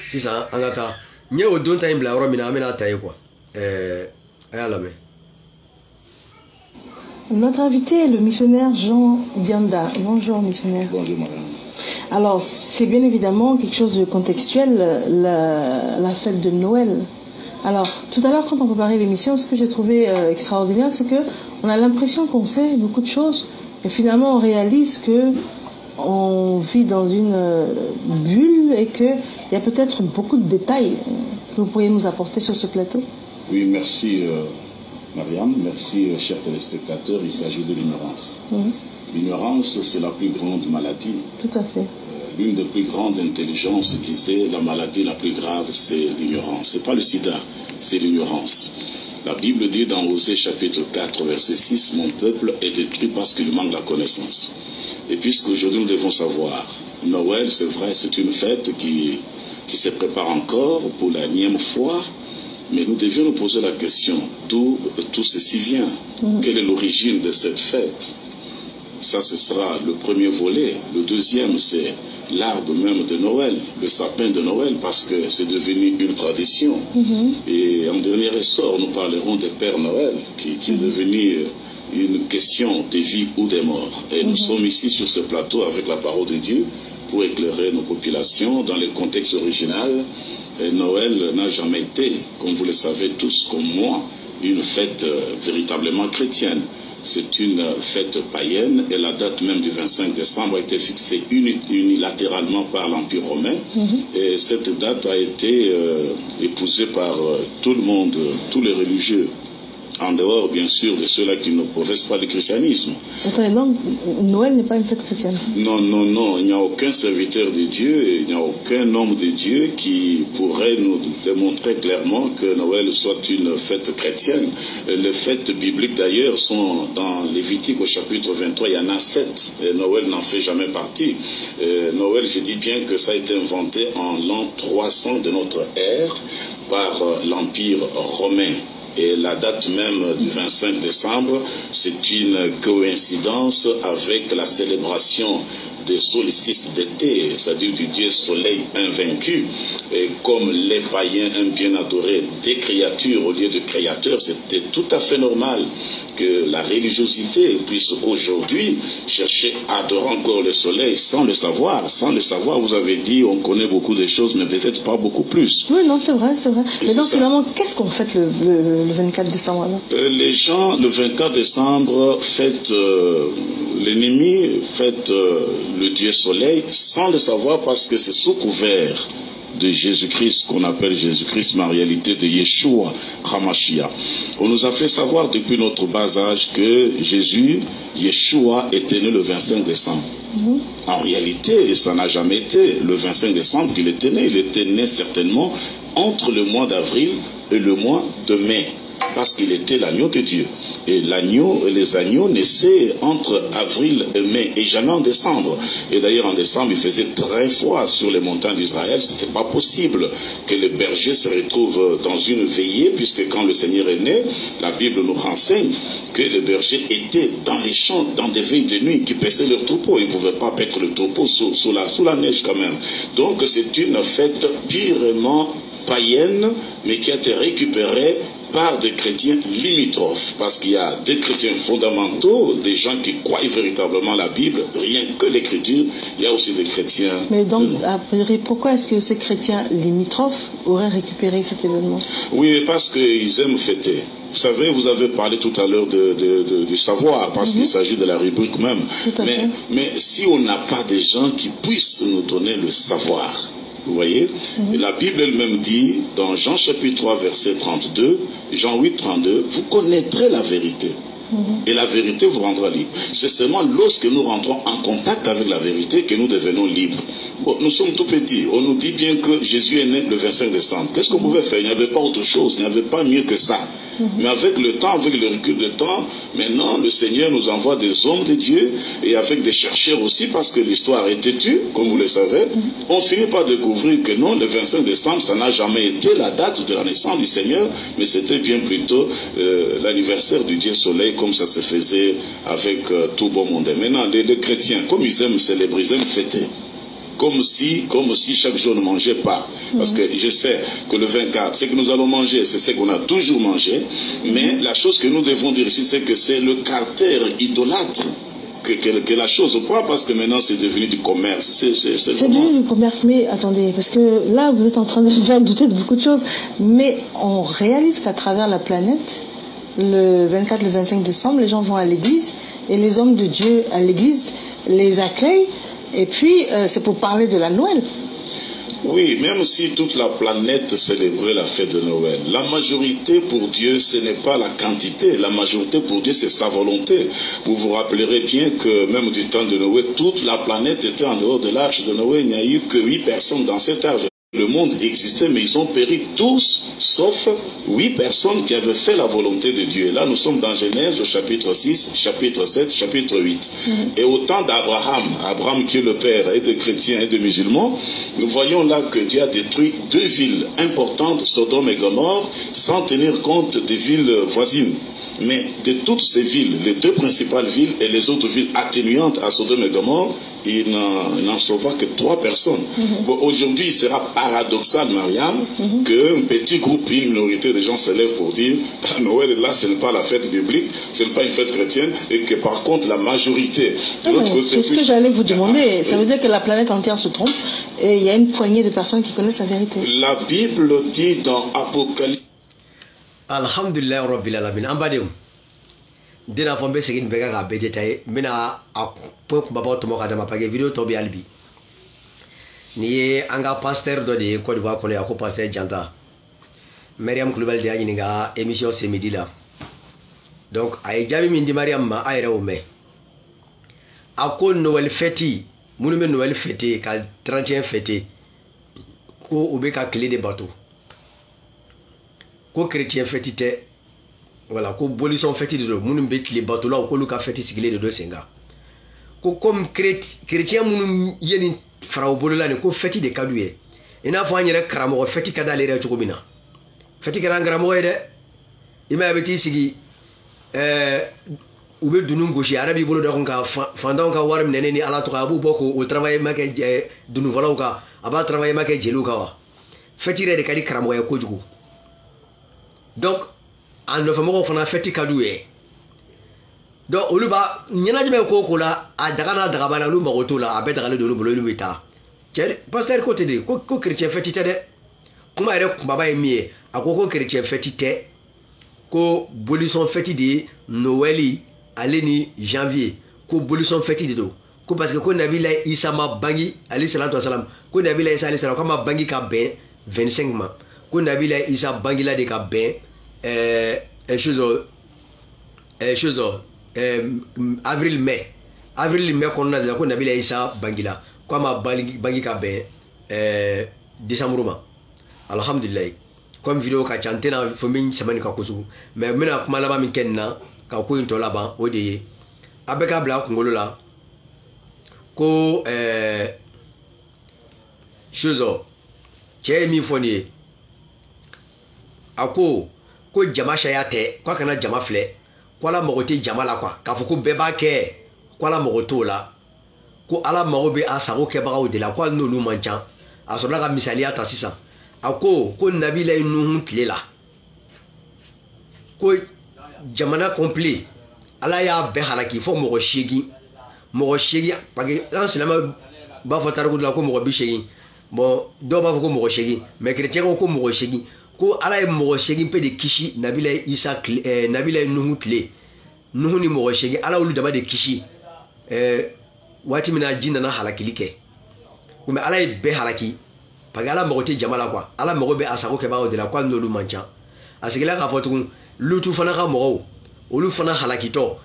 sisan an ka taa n ye o don ta in bila yɔrɔ min na an bɛna ta ye quoi a y'a lamɛn. Notre invité est le missionnaire Jean Dianda. Bonjour missionnaire. Bonjour madame. Alors c'est bien évidemment quelque chose de contextuel, la fête de Noël. Alors tout à l'heure quand on préparait l'émission, ce que j'ai trouvé extraordinaire, c'est que on a l'impression qu'on sait beaucoup de choses, mais finalement on réalise que on vit dans une bulle et qu'il y a peut-être beaucoup de détails que vous pourriez nous apporter sur ce plateau. Oui, merci Marianne, merci chers téléspectateurs, il s'agit de l'ignorance. L'ignorance, c'est la plus grande maladie. Tout à fait. L'une des plus grandes intelligences disait la maladie la plus grave, c'est l'ignorance. C'est pas le sida, c'est l'ignorance. La Bible dit dans Osée chapitre 4, verset 6, « Mon peuple est détruit parce qu'il manque la connaissance. » Et puisqu'aujourd'hui nous devons savoir, Noël, c'est vrai, c'est une fête qui se prépare encore pour la 9e fois, mais nous devions nous poser la question, d'où tout ceci vient? Quelle est l'origine de cette fête? Ça, ce sera le premier volet. Le deuxième, c'est l'arbre même de Noël, le sapin de Noël, parce que c'est devenu une tradition. Et en dernier ressort, nous parlerons des Pères Noël, qui est devenu une question de vie ou de mort. Et nous sommes ici sur ce plateau avec la parole de Dieu pour éclairer nos populations dans le contexte original. Et Noël n'a jamais été, comme vous le savez tous, comme moi, une fête véritablement chrétienne. C'est une fête païenne et la date même du 25 décembre a été fixée unilatéralement par l'Empire romain. Et cette date a été épousée par tout le monde, tous les religieux, en dehors bien sûr de ceux-là qui ne professent pas le christianisme. Attendez, donc Noël n'est pas une fête chrétienne? Non, non, non, il n'y a aucun serviteur de Dieu, et il n'y a aucun homme de Dieu qui pourrait nous démontrer clairement que Noël soit une fête chrétienne. Les fêtes bibliques d'ailleurs sont dans Lévitique au chapitre 23, il y en a 7, et Noël n'en fait jamais partie. Noël, je dis bien que ça a été inventé en l'an 300 de notre ère par l'Empire romain. Et la date même du 25 décembre, c'est une coïncidence avec la célébration des solstices d'été, c'est-à-dire du Dieu soleil invaincu. Et comme les païens aiment bien adorer des créatures au lieu de créateurs, c'était tout à fait normal que la religiosité puisse aujourd'hui chercher à adorer encore le soleil sans le savoir. Sans le savoir, vous avez dit, on connaît beaucoup de choses, mais peut-être pas beaucoup plus. Oui, non, c'est vrai, c'est vrai. Mais donc finalement, qu'est-ce qu'on fête le 24 décembre alors? Les gens, le 24 décembre, fêtent l'ennemi, fêtent le Dieu soleil, sans le savoir parce que c'est sous couvert de Jésus-Christ, qu'on appelle Jésus-Christ, mais en réalité de Yeshua HaMashiach. On nous a fait savoir depuis notre bas âge que Jésus, Yeshua, était né le 25 décembre. En réalité, ça n'a jamais été le 25 décembre qu'il était né. Il était né certainement entre le mois d'avril et le mois de mai, parce qu'il était l'agneau de Dieu. Et l'agneau, les agneaux naissaient entre avril et mai, et jamais en décembre. Et d'ailleurs, en décembre, il faisait très froid sur les montagnes d'Israël. C'était pas possible que les bergers se retrouvent dans une veillée, puisque quand le Seigneur est né, la Bible nous renseigne que les bergers étaient dans les champs, dans des veilles de nuit, qui paissaient leurs troupeaux. Ils ne pouvaient pas paître le troupeau sous la neige quand même. Donc, c'est une fête purement païenne, mais qui a été récupérée par des chrétiens limitrophes, parce qu'il y a des chrétiens fondamentaux, des gens qui croient véritablement la Bible, rien que l'écriture. Il y a aussi des chrétiens... Mais donc, a priori, pourquoi est-ce que ces chrétiens limitrophes auraient récupéré cet événement? Oui, parce qu'ils aiment fêter. Vous savez, vous avez parlé tout à l'heure du savoir, parce qu'il s'agit de la rubrique même. Mais si on n'a pas des gens qui puissent nous donner le savoir, vous voyez, et la Bible elle-même dit, dans Jean chapitre 3, verset 32, Jean 8, 32, vous connaîtrez la vérité. Et la vérité vous rendra libre. C'est seulement lorsque nous rentrons en contact avec la vérité que nous devenons libres. Bon, nous sommes tout petits. On nous dit bien que Jésus est né le 25 décembre. Qu'est-ce qu'on pouvait faire? Il n'y avait pas autre chose. Il n'y avait pas mieux que ça. Mais avec le temps, avec le recul de temps, maintenant le Seigneur nous envoie des hommes de Dieu et avec des chercheurs aussi, parce que l'histoire est têtue, comme vous le savez. On finit par découvrir que non, le 25 décembre, ça n'a jamais été la date de la naissance du Seigneur, mais c'était bien plutôt l'anniversaire du Dieu Soleil, comme ça se faisait avec tout bon monde. Maintenant, les chrétiens, comme ils aiment célébrer, ils aiment fêter. Comme si chaque jour ne mangeait pas. Parce que je sais que le 24, ce que nous allons manger, c'est ce qu'on a toujours mangé. Mais la chose que nous devons dire ici, c'est que c'est le caractère idolâtre que la chose prend, parce que maintenant c'est devenu du commerce. C'est devenu du commerce, mais attendez, parce que là vous êtes en train de faire douter de beaucoup de choses. Mais on réalise qu'à travers la planète, le 24, le 25 décembre, les gens vont à l'église et les hommes de Dieu à l'église les accueillent. Et puis, c'est pour parler de la Noël. Oui, même si toute la planète célébrait la fête de Noël, la majorité pour Dieu, ce n'est pas la quantité. La majorité pour Dieu, c'est sa volonté. Vous vous rappellerez bien que même du temps de Noël, toute la planète était en dehors de l'arche de Noël. Il n'y a eu que 8 personnes dans cette arche. Le monde existait, mais ils ont péri tous, sauf 8 personnes qui avaient fait la volonté de Dieu. Et là, nous sommes dans Genèse, au chapitre 6, chapitre 7, chapitre 8. Et au temps d'Abraham, Abraham qui est le père et des chrétiens et des musulmans, nous voyons là que Dieu a détruit 2 villes importantes, Sodome et Gomorrhe, sans tenir compte des villes voisines. Mais de toutes ces villes, les 2 principales villes et les autres villes atténuantes à Sodome et Gomorrhe, il n'en sauva que 3 personnes. Bon, aujourd'hui, il sera paradoxal, Mariam, qu'un petit groupe, une minorité de gens se lèvent pour dire Noël, là, ce n'est pas la fête biblique, ce n'est pas une fête chrétienne, et que par contre, la majorité de l'autre côté... C'est ce que j'allais vous demander. Ça veut dire que la planète entière se trompe, et il y a une poignée de personnes qui connaissent la vérité. La Bible dit dans Apocalypse... Alhamdulillah Rabbil Alamin. Ambadéum. Dina fombe segin bega ka be détaillé mina a point baba to mo kadama page vidéo to bi albi ni anga pasteur do de Côte d'Ivoire ko ya ko pasteur Janta Mariam Coulibaly de ani nga émission ce midi là. Donc ay jabi min di Mariam ma ay rew me ako Noël fêti munu men Noël fêté ka 31 fêté ko ube ka clé de bateau ko chrétien fêtité. Voilà, ko bolisson fêti de munu bet les bateaux là ko luka fêti sigilé de 2 senga. Ko comme chrétien munu yeni frau bolola ne ko fêti de kadouye. Ina fa nyere kramo fêti kada le re chukubina. Fêti kada ngramo ede. ima bɛ t'i sigi u bɛ dunun gosi a yɛrɛ b'i bolo da kun ka fantanw ka wari minɛ ni ala tɔgɔ a b'u bɔ k'o travail ma kɛ dunufɔlaw kan a b'a travail ma kɛ jeliw kan wa fɛti yɛrɛ de ka di karamɔgɔ ye kojugu donc a nɔfɛmɔgɔw fana fɛti ka d'u ye donc olu b'a ɲɛnajɛ bɛ ko o ko la a daga n'a dagaba la olu mago t'o la a bɛɛ dagalen don olu bolo olu bɛ taa cɛ pasteur ko tɛ de ko chrétien fɛti tɛ dɛ kuma yɛrɛ kunbaba ye min ye a ko chrétien fɛti tɛ ko bolisɔn fɛti de ye Noël ale ni janvier ko bolisɔn fɛti de don ko parce que ko Nabila Isa ma bangi alayhi salatu wasalam ko Nabila Isa alayhi salam ko ma bangi ka bɛn 25 ma ko Nabila Isa bangila de ka bɛn avril mai kɔnɔna de la ko Nabila Isa bangila ko ma bangi ka bɛn décembre ma alhamdulillah comme vidéo ka ca n tɛna fɔ min sɛmɛni ka kosugu mais n bɛna kuma laban min kɛ nin na ka ko in tɔ laban o de ye a bɛ ka bila kunkolo la ko chose cɛ ye min fɔ nin ye a ko jama sariya tɛ ko a kana jama filɛ ko ala mago tɛ jama la k'a fɔ ko bɛɛ b'a kɛ ko ala mago t'o la ko ala mago bɛ a sago kɛbagaw de la ko hali n'olu man ca a sɔrɔla ka misaliya ta sisan a ko Nabila ye Nuhu tile la ko jamana complet ala y'a bɛɛ halaki fo mɔgɔ 8 parce que an silamɛ b'a fɔ tariku la ko mɔgɔ 80 bon dɔw b'a fɔ ko mɔgɔ 8 mais chrétien ko mɔgɔ 8 ko ala ye mɔgɔ 8 pe de kisi Nabila ye Nuhu tile Nuhu ni mɔgɔ 8 ala olu dama de kisi waati min na ji nana halakili kɛ mais ala ye bɛɛ halaki parce que ala mago tɛ jama la quoi ala mago bɛ a sago kɛbagaw de la ko hali n'olu man ca a seginna k'a fɔ tugun lutu fana ka mɔgɔw olu fana halakitɔ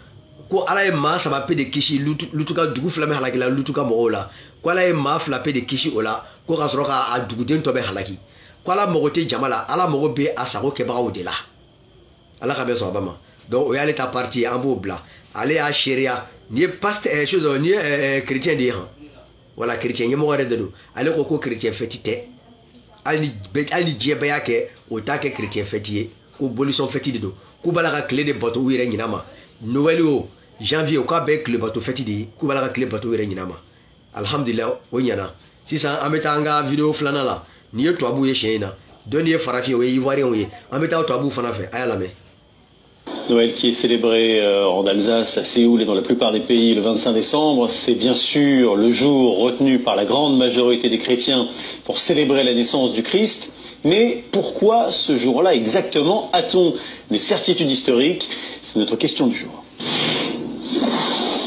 ko ala ye maa 3 pe de kisi lutu ka dugu 2 bɛ halakila lutu ka mɔgɔw la ko ala ye maa 2 pe de kisi o la ko ka sɔrɔ k'a duguden tɔ bɛ halaki ko ala mago tɛ jama la ala mago bɛ a sago kɛbagaw de la ala ka bɛ sɔn a ba ma donc o y'ale ta partie an b'o bila ale y'a seereya ni ye pasteur chose ni ye chrétien de ye han wala chrétien ɲɛmɔgɔ yɛrɛ de don ale ko chrétien fɛti tɛ hali ni diɲɛ bɛɛ y'a kɛ o t'a kɛ chrétien fɛti ye ko bolisɔn fɛti de don k'u b'a la ka tile de bato u yɛrɛ ɲina ma Noël o janvier o k'a bɛɛ tile bato fɛti de ye k'u b'a la ka tile bato u yɛrɛ ɲina ma alhamdulillah o ɲana sisan an bɛ taa an ka vidéo filanan la nin ye tubabuw ye siɲɛ in na dɔ nin ye farafin o ye ivoirien ye an bɛ taa tubabuw fana fɛ a y'a lamɛn. Noël qui est célébré en Alsace, à Séoul et dans la plupart des pays le 25 décembre, c'est bien sûr le jour retenu par la grande majorité des chrétiens pour célébrer la naissance du Christ. Mais pourquoi ce jour-là exactement? A-t-on des certitudes historiques? C'est notre question du jour.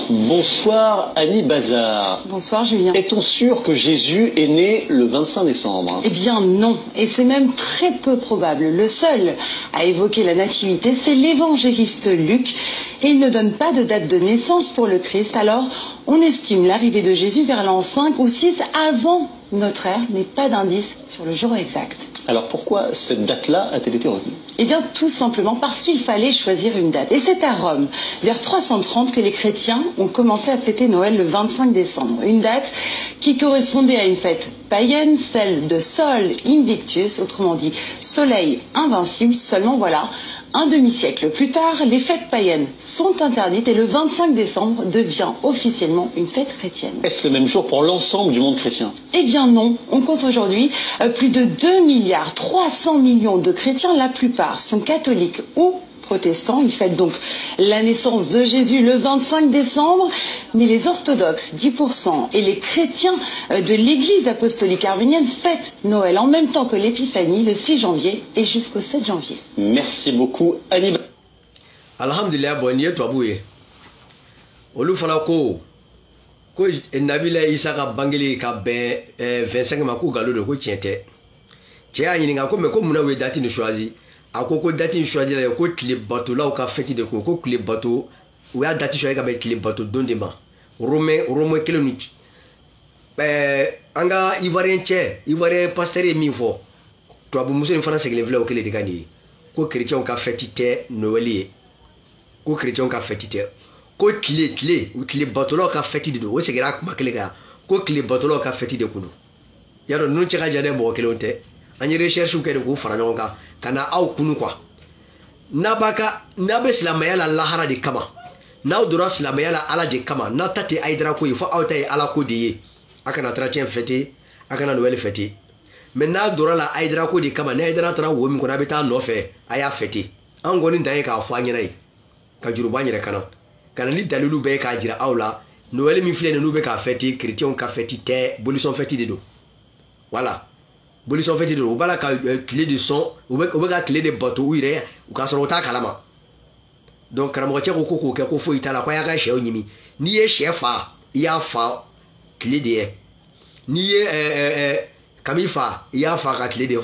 Bonsoir Annie Bazard. Bonsoir Julien. Est-on sûr que Jésus est né le 25 décembre? Eh bien non, et c'est même très peu probable. Le seul à évoquer la nativité, c'est l'évangéliste Luc, et il ne donne pas de date de naissance pour le Christ. Alors, on estime l'arrivée de Jésus vers l'an 5 ou 6 avant notre ère, mais pas d'indice sur le jour exact. Alors pourquoi cette date-là a-t-elle été retenue? Eh bien tout simplement parce qu'il fallait choisir une date. Et c'est à Rome, vers 330, que les chrétiens ont commencé à fêter Noël le 25 décembre. Une date qui correspondait à une fête païenne, celle de Sol Invictus, autrement dit Soleil invincible. Seulement voilà, un demi-siècle plus tard, les fêtes païennes sont interdites et le 25 décembre devient officiellement une fête chrétienne. Est-ce le même jour pour l'ensemble du monde chrétien? Eh bien non, on compte aujourd'hui plus de 2,3 milliards de chrétiens, la plupart sont catholiques ou protestants. Ils fêtent donc la naissance de Jésus le 25 décembre, mais les orthodoxes, 10%, et les chrétiens de l'église apostolique arménienne fêtent Noël en même temps que l'épiphanie, le 6 janvier et jusqu'au 7 janvier. Merci beaucoup, Annie. Alhamdulillah, bon, ni to abouye. Olu fana ko Nabila Isa ka bangeli ka ben 25 ma ko galo de ko tiente. Cɛ y'a ɲininka ko mais ko mun na u ye date ni choisi a ko date ni choisi la ko tile bato la u ka fête de ko tile bato u y'a date choisi ka bɛn tile bato don de ma Romain kelen ni an ka ivoirien pasteur ye min fɔ tubabumuso in fana sigilen filɛ o kelen de ka nin ye ko chrétienw ka fête tɛ Noël ye ko chrétienw ka fête tɛ ko tile batolaw ka fête de don o seginna a kuma kelen kan ko tile batolaw ka fête de kun don y'a dɔn ninnu cɛ ka jan dɛ mɔgɔ kelenw tɛ an ye recherche kɛ de k'u fara ɲɔgɔn kan ka na aw kunu quoi n'a bɛ silamɛya la lahara de kama n'aw donna silamɛya la ala de kama n'a ta tɛ Haidara ko ye fo aw ta ye ala ko de ye a kana entretien fêter a kana Noël fêter mais n'a donna la Haidara ko de kama ni Haidara taara wo min kɔnɔ a bɛ taa nɔfɛ a y'a fêter an kɔni dan ye k'a fɔ an ɲɛna ye ka juruba an yɛrɛ kana ka na ni dalilu bɛɛ ye k'a jira aw la Noël min filɛ nin n'u bɛ k'a fêter chrétiens ka fêter tɛ bolisɔn fêter de don voilà bolisɔn fêter de don u b'a la ka tile de sɔn u bɛ ka tile de bato u yɛrɛ u k'a sɔrɔ u t'a kalama donc karamɔgɔ cɛ ko k'o kɛ ko foyi t'a la ko a y'a ka sɛw ɲimi n'i ye sɛ fa i y'a fa tile de ye n'i ye kami fa i y'a fa ka tile de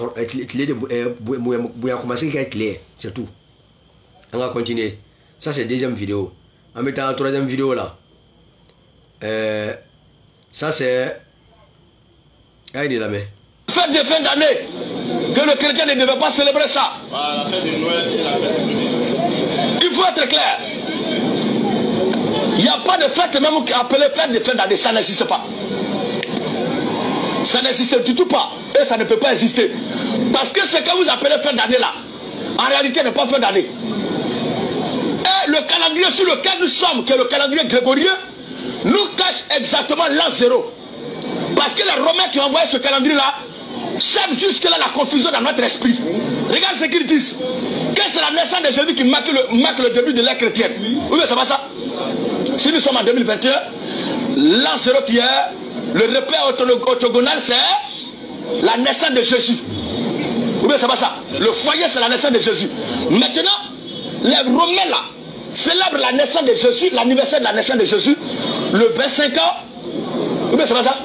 bonyakomasigi kɛ tile ye c'est tout on va continuer ça c'est deuxième vidéo on va mettre troisième vidéo là ça c'est aïe la main fête de fin d'année que le chrétien ne devait pas célébrer ça. La fête de Noël et la fête de Noël. Il faut être clair. Il n'y a pas de fête même appelée fête de fin d'année, ça n'existe pas. Ça n'existe du tout pas. Et ça ne peut pas exister. Parce que ce que vous appelez fin d'année là, en réalité n'est pas fin d'année. Et le calendrier sur lequel nous sommes, qui est le calendrier grégorien, nous cache exactement l'an 0. Parce que les Romains qui ont envoyé ce calendrier là, sème jusque-là la confusion dans notre esprit. Regarde ce qu'ils disent. Que c'est la naissance de Jésus qui marque le début de l'ère chrétienne. Oui, mais c'est pas ça. Si nous sommes en 2021, l'an 0 qui est le repère orthogonal, c'est la naissance de Jésus. Oui, mais c'est pas ça. Le foyer, c'est la naissance de Jésus. Maintenant, les Romains là célèbrent la naissance de Jésus, l'anniversaire de la naissance de Jésus, le 25 ans. Oui, mais c'est pas ça.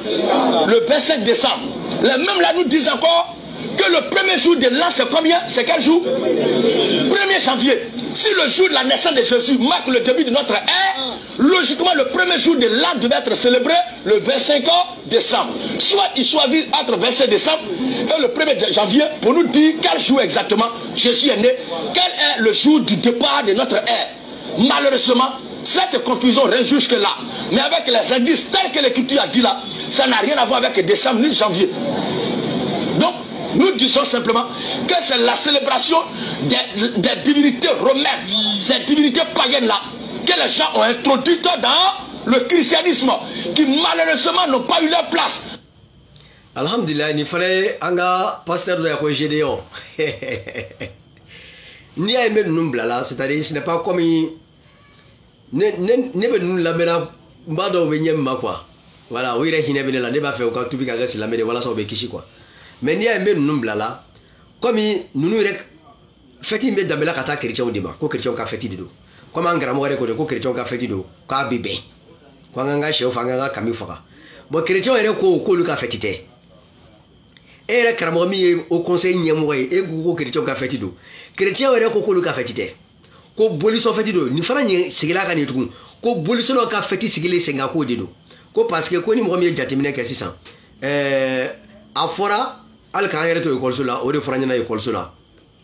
Le 25 décembre. Même là, nous disons encore que le premier jour de l'an, c'est combien? C'est quel jour? 1er janvier. Si le jour de la naissance de Jésus marque le début de notre ère, logiquement, le premier jour de l'an devait être célébré le 25 décembre. Soit il choisit entre 25 décembre et le 1er janvier pour nous dire quel jour exactement Jésus est né, quel est le jour du départ de notre ère. Malheureusement, cette confusion reste jusque-là. Mais avec les indices tels que l'Écriture a dit là, ça n'a rien à voir avec décembre ni janvier. Donc, nous disons simplement que c'est la célébration des divinités romaines, ces divinités païennes-là, que les gens ont introduites dans le christianisme, qui malheureusement n'ont pas eu leur place. Alhamdulillah, il fallait un pasteur de la Gédéon. Ni a aimé le nom là, c'est-à-dire ce n'est pas comme ne be nous lamena mbado benyem ma quoi. Voilà, oui il ne la ne ba fait aucun tout biga c'est la mede voilà ça be kishi quoi. Mais ni a aimé nous là, comme nous rek feti mbe dabela kata chrétien dima, ko chrétien ka feti do. Comme en grand more ko chrétien ka feti do, ka bibe. Ko nganga chef fanga kami faka. Bon chrétien ere ko lu ka feti te. Et le cramomi au conseil Niamouré et Gougo chrétien ka feti do. Chrétien ere ko lu ka feti te. Ko boliso feti do ni fana ni sigila ka ni tukun ko boliso no ka feti sigile senga ko de do ko parce que ko ni mo mi jatimine ke 600 afora al ka yere to école sula o de franya na école sula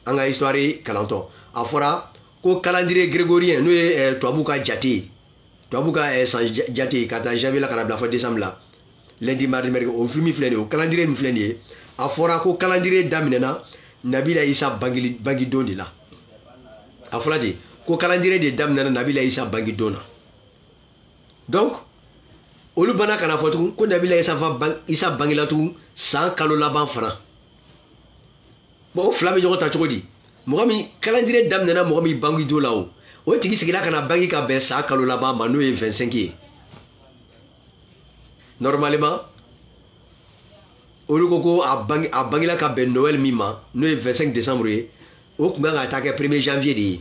anga histoire kalanto afora ko calendrier grégorien no e toabuka jati toabuka sans jati kata janvier la kana bla fo décembre la lundi mardi mercredi o fumi fleni o calendrier mi fleni afora ko calendrier daminena nabila isa bangi dondi la a fɔlɔ ko calendrier de daminɛna Nabila Isa bangi donna donc olu bana kana fɔ tugun ko Nabila Isa bangila tugun san kalo laban fana bon o fila bɛ ɲɔgɔn ta cogo di mɔgɔ min calendrier daminɛna mɔgɔ min bangi don la o tigi sigira kana bangi ka bɛn san kalo laban ma n'o ye 25 ye normalement olu ko ko a bangila ka bɛn Noël min ma n'o ye 25 décembre ye o kun kan ka taa kɛ 1er janvier de ye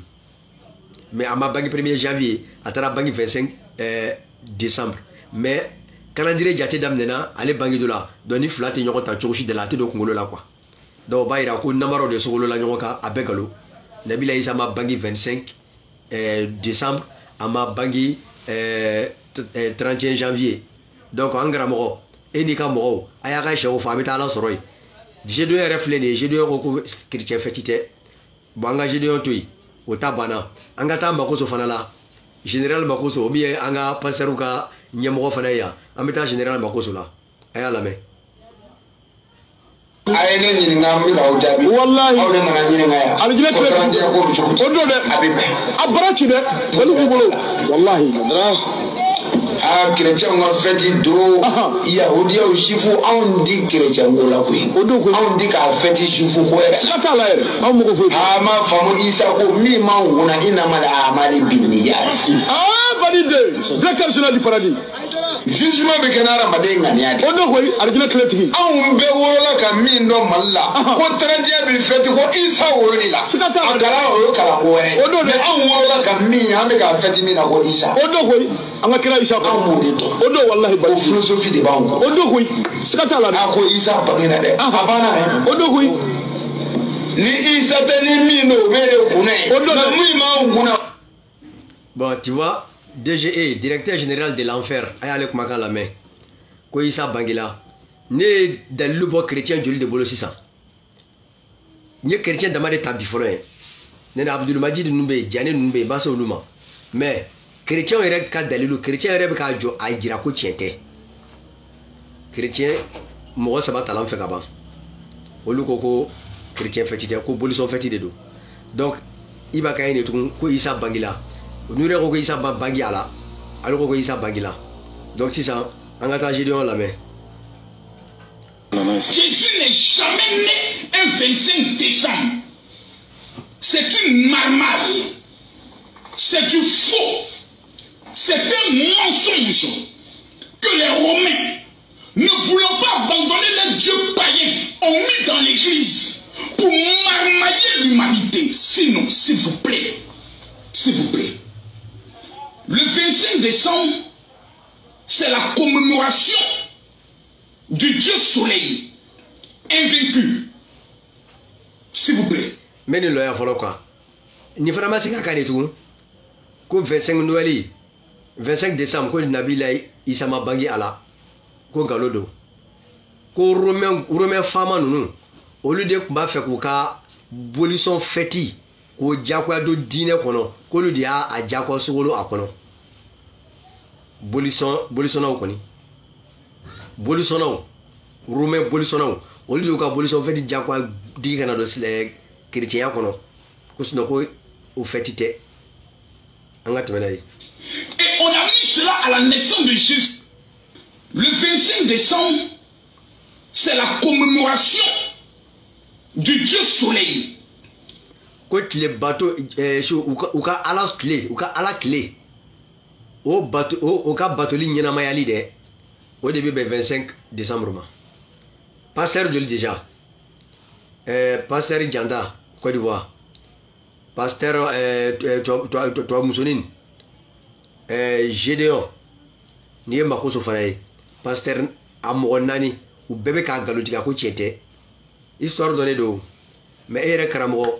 mais a ma bangi 1er janvier a taara bangi 25 décembre mais calendrier jate daminɛna ale bangi dɔ la donc ni fila tɛ ɲɔgɔn ta cogo si de la a tɛ don kunkolo la quoi donc o b'a yira ko namaraw de sogolola ɲɔgɔn kan a bɛɛ galo Nabila Isa ma bangi 25 décembre a ma bangi 31 janvier donc an karamɔgɔ e n'i ka mɔgɔw a y'a ka sɛw fɔ a bɛ taa ala sɔrɔ yen G2 yɛrɛ filɛ nin ye G2 ko ko chrétien fɛti tɛ bon an ka G2 to yen o ta banna an ka taa Makoso fana la général Makoso o min ye an ka pasteur ka ɲɛmɔgɔ fana ye yan an bɛ taa général Makoso la a y'a lamɛn. ayene ni ngambi la ujabi wallahi awne mana ni ngaya aljina kle odo de abibe abrachi de walu bolo wallahi a chrétien nga feti do yahudi au shifu on dit chrétien ngola ko on dit ka feti shifu ko sata la ere am mo ko fo ama famu isa ko mi ma wona ina mala amali biniyat bani de directeur général du paradis jugement be kanara madenga ni ade odo ko aljina kle tigi an be worola ka min do malla ko tradia be feti ko isa woroni la sata akala o kala ko wore odo de an worola ka min ambe ka feti min na ko isa odo ko anga kira isa ko odo wallahi ba philosophie de banko odo ko sata la ko isa bagina de abana odo ko ni isa tani min no be kunai odo na mi ma kuna. Bon, tu vois, DGE, directeur général de l'enfer, ayale kumaka la main. Ko Issa Bangila, né dans le bois chrétien joli de bolo 600. Ni chrétien damade tabi foloye. Nena Abdul Majid Numbe, Diane Numbe, Basso Luma. Mais chrétien erek ka dalilu, chrétien erek ka jo ajira ko tiente. Chrétien mo sa ba talam fe kaba. Olu koko chrétien fetite ko boli son fetide do. Donc iba kayene tukun ko Issa Bangila. Nous avons dit que Bangi ala, alors que Issa Bangila. Donc c'est ça, on a Gédéon la main. Jésus n'est jamais né un 25 décembre. C'est une marmaille. C'est du faux. C'est un mensonge que les Romains, ne voulant pas abandonner les dieux païens, ont mis dans l'église pour marmailler l'humanité. Sinon, s'il vous plaît, le 25 décembre, c'est la commémoration du Dieu Soleil, invaincu. S'il vous plaît. Mais nous l'avons fait quoi? Nous avons fait tout. Comme 25 Noël, 25 décembre, quand Nabila Issa Bangi ala, quand Galodo, quand Romain Fama nous, au lieu de faire quoi, bolisson fêti, au Diakwa do dîner kono, qu'on lui dit à Diakwa solo à kono. Bolisson na okoni. Bolisson na, Romain bolisson na, au lieu de quoi bolisson fêti Diakwa dit qu'on a de chrétien kono, qu'on se nomme au fêtité. Et on a mis cela à la naissance de Jésus. Le 25 décembre, c'est la commémoration du Dieu Soleil. Quand les bateaux, ou ka à la clé, au bateau, au cas bateau ligne na mayali de, au début du 25 décembre. Pasteur Dieu déjà, Pasteur Djanda, Côte d'Ivoire. Pasteur toi Moussounine, Gédéon, Nié Makoso Faraye, Pasteur Amoronani, ou bébé Kagalotika Koutiete, histoire donnée d'eau. Mais Ere Karamo,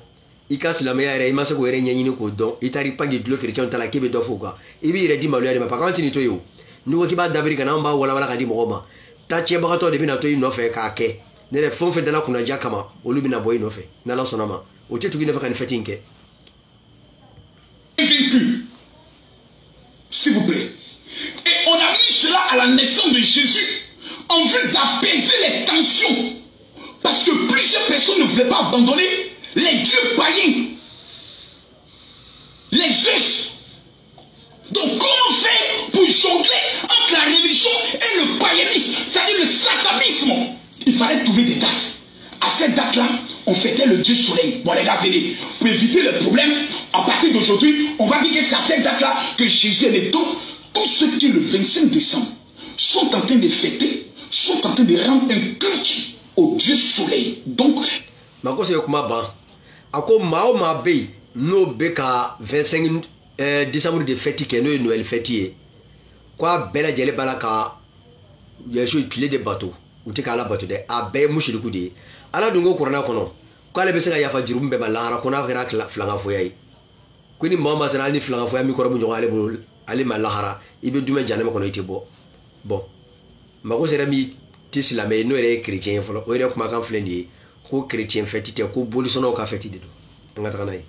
Ikas la meilleure, il m'a se courir Yanino Kodon, il t'arrive pas de l'eau chrétien, t'as la Québec d'Ofoka. Il lui a dit Maluari, mais pas quand il est yo. Nous qui bat d'Afrique, Namba ou la Kadi Moma. Tachi Barato de Binato, il n'a fait qu'à Ké. Ne font fait de la Kuna Jakama, au Lubina Boy no fait, Nala Sonama, au Tête qui ne fait qu'un fêting. Vaincu, s'il vous plaît. Et on a mis cela à la naissance de Jésus en vue d'apaiser les tensions. Parce que plusieurs personnes ne voulaient pas abandonner les dieux païens, les zeus. Donc comment faire pour jongler entre la religion et le païanisme, c'est-à-dire le satanisme? Il fallait trouver des dates. À cette date-là, on fêtait le Dieu Soleil. Bon les gars, venez. Pour éviter le problème, à partir d'aujourd'hui, on va dire que c'est à cette date-là que Jésus est né. Donc, tous ceux qui le 25 décembre sont en train de fêter, sont en train de rendre un culte au Dieu Soleil. Donc, no beka 25 décembre de fête qui est Noël fêtier. Quoi bella jele balaka yesu clé de bateau ou te kala bateau de abe mushi de kudi ala dungo corona kono ko ale bese ga yafa jurum be malahara kona fera flanga foyay kuni mama sana ni flanga foyay mi ko rabu ale bol ale malahara ibe dume janema kono ite bo bon mako sera mi tislame no ere chrétien folo o ere kuma kan flendi ko chrétien fêtité ko bolisono ka fêtité do ngata kanay.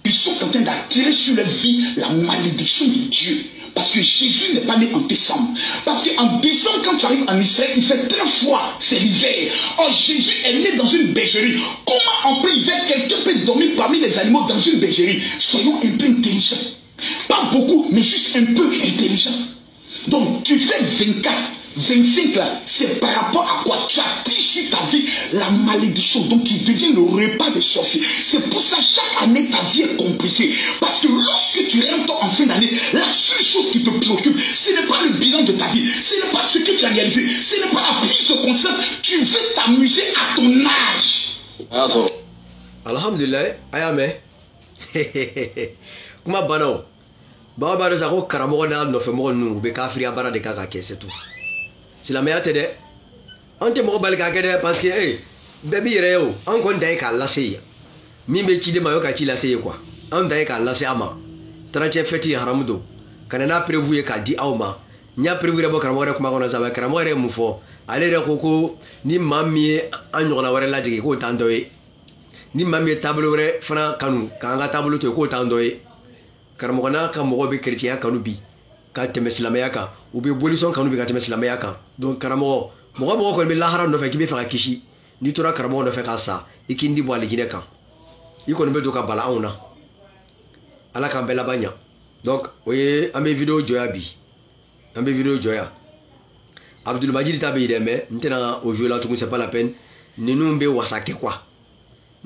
Ils sont en train d'attirer sur leur vie la malédiction de Dieu. Parce que Jésus n'est pas né en décembre. Parce qu'en décembre, quand tu arrives en Israël, il fait très froid. C'est l'hiver. Or, Jésus est né dans une bergerie. Comment en plein hiver, quelqu'un peut dormir parmi les animaux dans une bergerie? Soyons un peu intelligents. Pas beaucoup, mais juste un peu intelligents. Donc, tu fais 24, 25 là, c'est par rapport à quoi tu as dit sur ta vie la malédiction. Donc, tu deviens le repas des sorciers. C'est pour ça, chaque année, ta vie est compliquée. Parce que lorsque tu rentres en fin d'année, la seule chose qui te préoccupe, ce n'est pas le bilan de ta vie, ce n'est pas ce que tu as réalisé, ce n'est pas la prise de conscience. Tu veux t'amuser à ton âge. Alhamdulillah, ayame. Kuma bano. Baba de Zaro Karamona no femonu be kafria bara de kakake, c'est tout. C'est la meilleure tête. On te mobile kakade parce que baby reo, on kon dai ka lasse. Mi be chide mayo ka chi lasse quoi. On dai ka lasse ama. Tranche feti haramudo. Kanana prévu ka di auma. Nya prévu rebo karamora kuma kona za karamora mufo. Ale re koko ni mami anyona wara la digi ko tandoe. Ni mami tableau re fana kanu kanga tableau to ko tandoe. Karamogana ka mogo be chrétien kanu bi ka teme silamaya kan ou be bolison kanu bi ka teme silamaya kan donc karamogo mogo ko be lahara no fe ki be fa kishi ni tora karamogo no fe ka sa ikindi bo ali gine kan iko no be do ka bala auna ala kan bela banya donc oye ambe vidéo joya bi ambe vidéo joya Abdul Majid tabe ideme ntena au jeu là tout c'est pas la peine ni numbe wasake quoi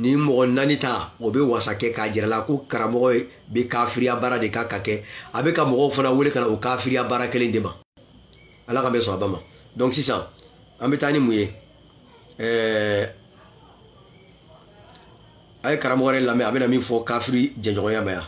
ni mo nanita obe wasake ka jirala ko karamo be kafiriya bara de ka kake abe ka mo fana wole kana o kafiriya bara kelen dema ala ka be so abama donc c'est ça ambetani muye ay karamo re la me abe na mi fo kafiri jenjo ya baya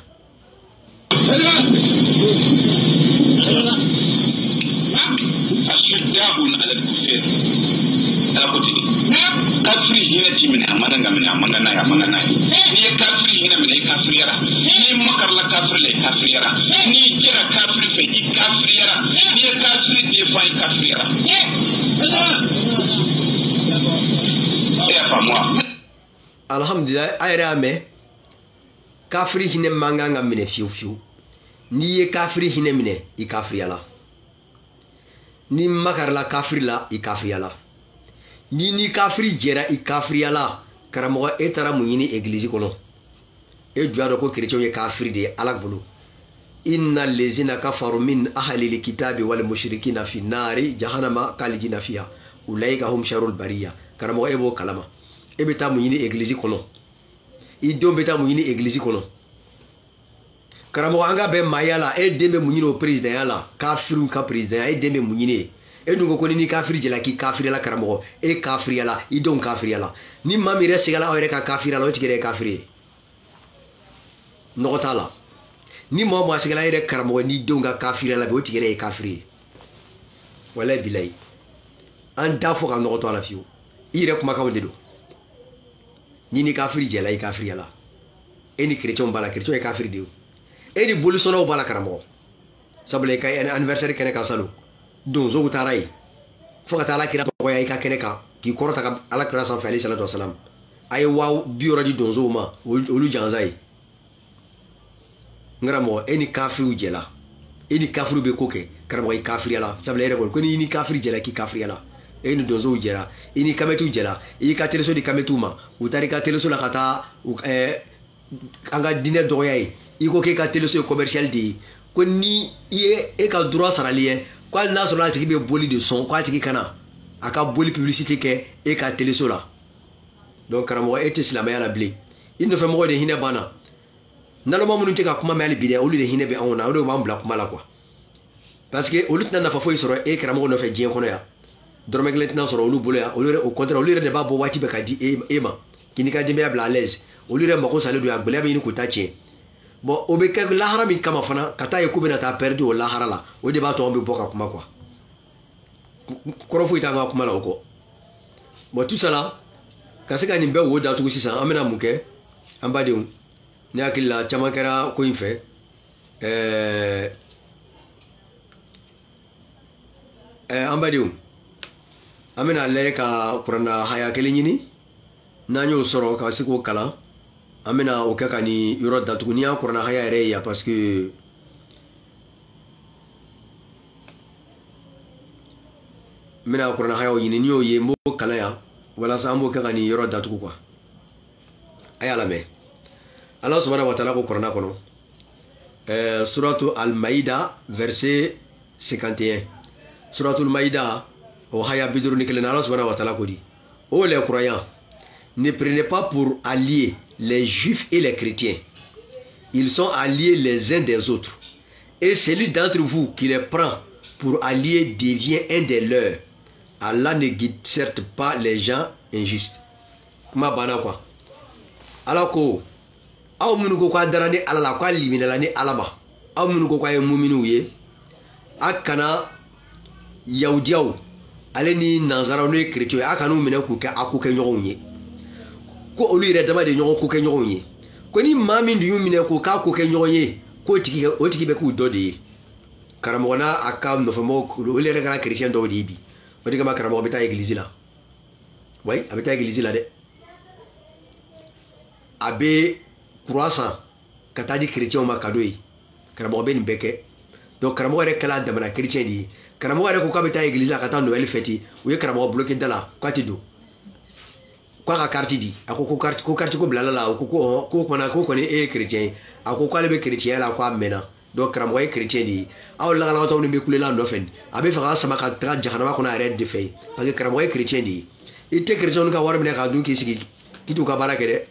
Alhamdulillah ayre ame kafiri hine manganga mine fiu fiu ni ye kafiri hine mine I kafiri ala ni makarla kafiri la I kafiri ala ni kafiri jera I kafiri ala karamo etara munyini église kono e duado ko chrétien ye kafiri de ala bulu inna lezina kafaru min ahli alkitabi wal mushrikina fi nari jahannama kalijina fiha ulaika hum sharul bariya karamo ebo kalama ebe ta munyini église kono I dombe ta munyini église kono karamo anga be mayala e dembe munyini au président yala kafiru ka président e dembe munyini e dungo ko ni kafiri jela ki kafiri la karamo e kafiri la I don kafiri la ni mami resigala o reka kafiri la o tigere kafiri no tala ni mo mo sigala ire karamo ni donga kafiri la be o tigere kafiri wala bilay an dafo ka no tala fiu ire kuma ka wonde do ni kafiri jela I kafiri la eni chrétien bala chrétien e kafiri de eni bolusono bala karamo sabule kay anniversaire kene ka salo donzo utarai foka tala kira to ya ka kene ka ki korota ka ala kira san fali sallallahu alaihi wasallam ay waw biora di donzo ma olu janzai ngramo eni kafiru jela eni kafiru be koke karamo ay kafiri ala sabule re ko ni kafiri jela ki kafiri ala eni donzo jela eni kametu jela I ka teleso di kametu ma utari ka teleso la kata anga dine doyai iko ke ka teleso commercial di ko ni e ka droit saraliye ko national tiki be boli de son ko tiki kana aka boli publicité ke e ka teleso la donc karamo ete islamaya la blé il ne fait mo de hine bana nalo mamu nte ka kuma mali bide olu de hine be ona olu ba mbla kuma la quoi parce que olu tna na fa fo isoro e karamo no fe jien kono ya dorme gletna soro olu bolo ya olu au contraire olu de ba bo wati be ka di ema kini ka dimbe bla à l'aise olu re mako sale do ya gbele be ni ko tache bon obe ka la harami kama fana kata ye kubena ta perdu o la harala o de ba to be boka kuma quoi korofo ita ga kuma la oko bon tout ça là kasika ni be wo da to sisa amena muke ambade ni akilla chamakara ko infe ambade amena le ka kurana haya kelenyini nanyo soro ka siko kala amena o kaka ni yoro da tuguni ya kurana haya reya parce que mina kurana hayo yini niyo ye mo kala ya wala sa ambo ka ni yoro datuku kwa ayala me Allah subhanahu wa ta'ala ko kurana kono suratu al-maida verset 51 suratu al-maida o haya biduru ni kelen Allah subhanahu wa ta'ala ko di ô les croyants ne prenez pas pour alliés les juifs et les chrétiens. Ils sont alliés les uns des autres. Et celui d'entre vous qui les prend pour alliés devient un des leurs. Allah ne guide certes pas les gens injustes. Comment bana quoi? Alors que, aw munu ko kwa darani ala la kwa limina ni alama. Aw munu ko kwa muminu ye. Akana yaudiaw. Ale ni nanzara no chrétien akanu mena ku ka akuke nyogonye. Ko olu yɛrɛ dama de ɲɔgɔn ko kɛ ɲɔgɔn ye ko ni maa min dun y'u minɛ k'o k'a ko kɛ ɲɔgɔn ye k'o tigi bɛ k'u dɔ de ye karamɔgɔ n'a a ka nɔfɛmɔgɔw olu yɛrɛ kɛra chrétien dɔw de ye bi o de kama karamɔgɔ bɛ taa église la oui a bɛ taa église la dɛ a bɛ croix san ka taa di chrétien ma cadeau ye karamɔgɔ bɛ nin bɛɛ kɛ donc karamɔgɔ yɛrɛ kɛla damana chrétien de ye karamɔgɔ yɛrɛ ko k'a bɛ taa église la ka taa Noël fête u ye karamɔgɔ bloqué da la k'a tɛ don kwa ka carte di ako carte ko blala la ko mana ko koni e chrétien ako ko ale be chrétien la ko amena donc kram way chrétien di aw la la taw ni be kulela ndo fen abe fa sama ka tra jahanama ko na red de fay parce que kram way chrétien di ite chrétien ka war be ka dun ki sigi kitu ka barake de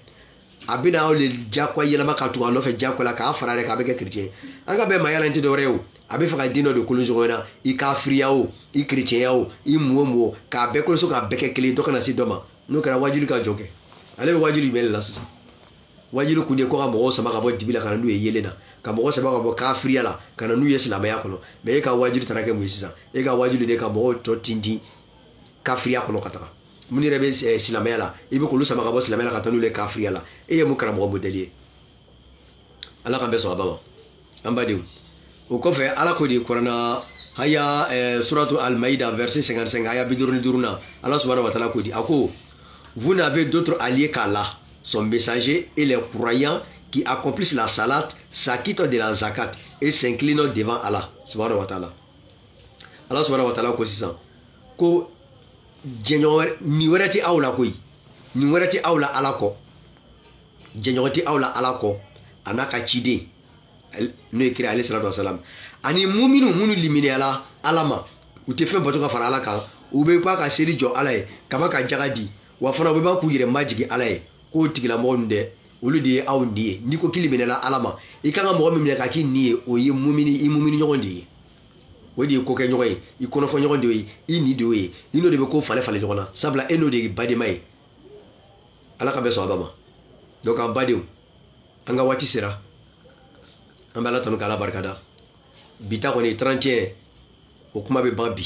abina aw le jakwa yela maka tu ando fe jakwa la ka farare ka be chrétien anga be mayala nti do rew abe fa ka dino de kulu jona I ka friao I chrétien yao I muomo ka be ko so ka be ke kele to kana si doma no kara wajulu ka joke ale be wajulu mel la sisa wajulu kunde ko ka mo sama ka bo dibila kana nu yelena ka mo sama ka bo kafiriya la kana nu yeslama ya kono me e ka wajulu tarake mo sisa e ka wajulu de ka mo to tindi kafiriya kono kataka muni rebe silama ya la ibe ko lu sama ka bo silama la katanu le kafiriya la e ye mo kara mo modelier ala ka be so abama amba de o ko fe ala ko di korana haya suratu al-maida verset 55 haya bidurni duruna Allah subhanahu wa ta'ala ko di ako vous n'avez d'autre allié qu'Allah, son messager et les croyants qui accomplissent la salat, s'acquittent de la zakat et s'inclinent devant Allah subhanahu wa ta'ala. Allah subhanahu wa ta'ala ko sisan ko jenyor ni werati awla koy ni werati awla ala ko jenyorati awla ala ko anaka chide no écrit alayhi salatu wasalam ani muminu munu limine ala alama ute fe bato ka fara ala kan u be pa ka seri jo ala e kama ka jagadi wa fana be ba ku yire majigi ala e ko tigila mo nde olu de aw ndiye ni ko kilimine la alama I kan mo mi ka ki ni o ye mumini I mumini nyogondi wodi ko ke nyogoy I kono fo nyogondi I ni do yi ino de be ko fale fale nyogona sabla eno de bade mai ala ka be so abama donc am bade anga wati sera ambala tanu kala barkada bita ko ni 31 o kuma be bambi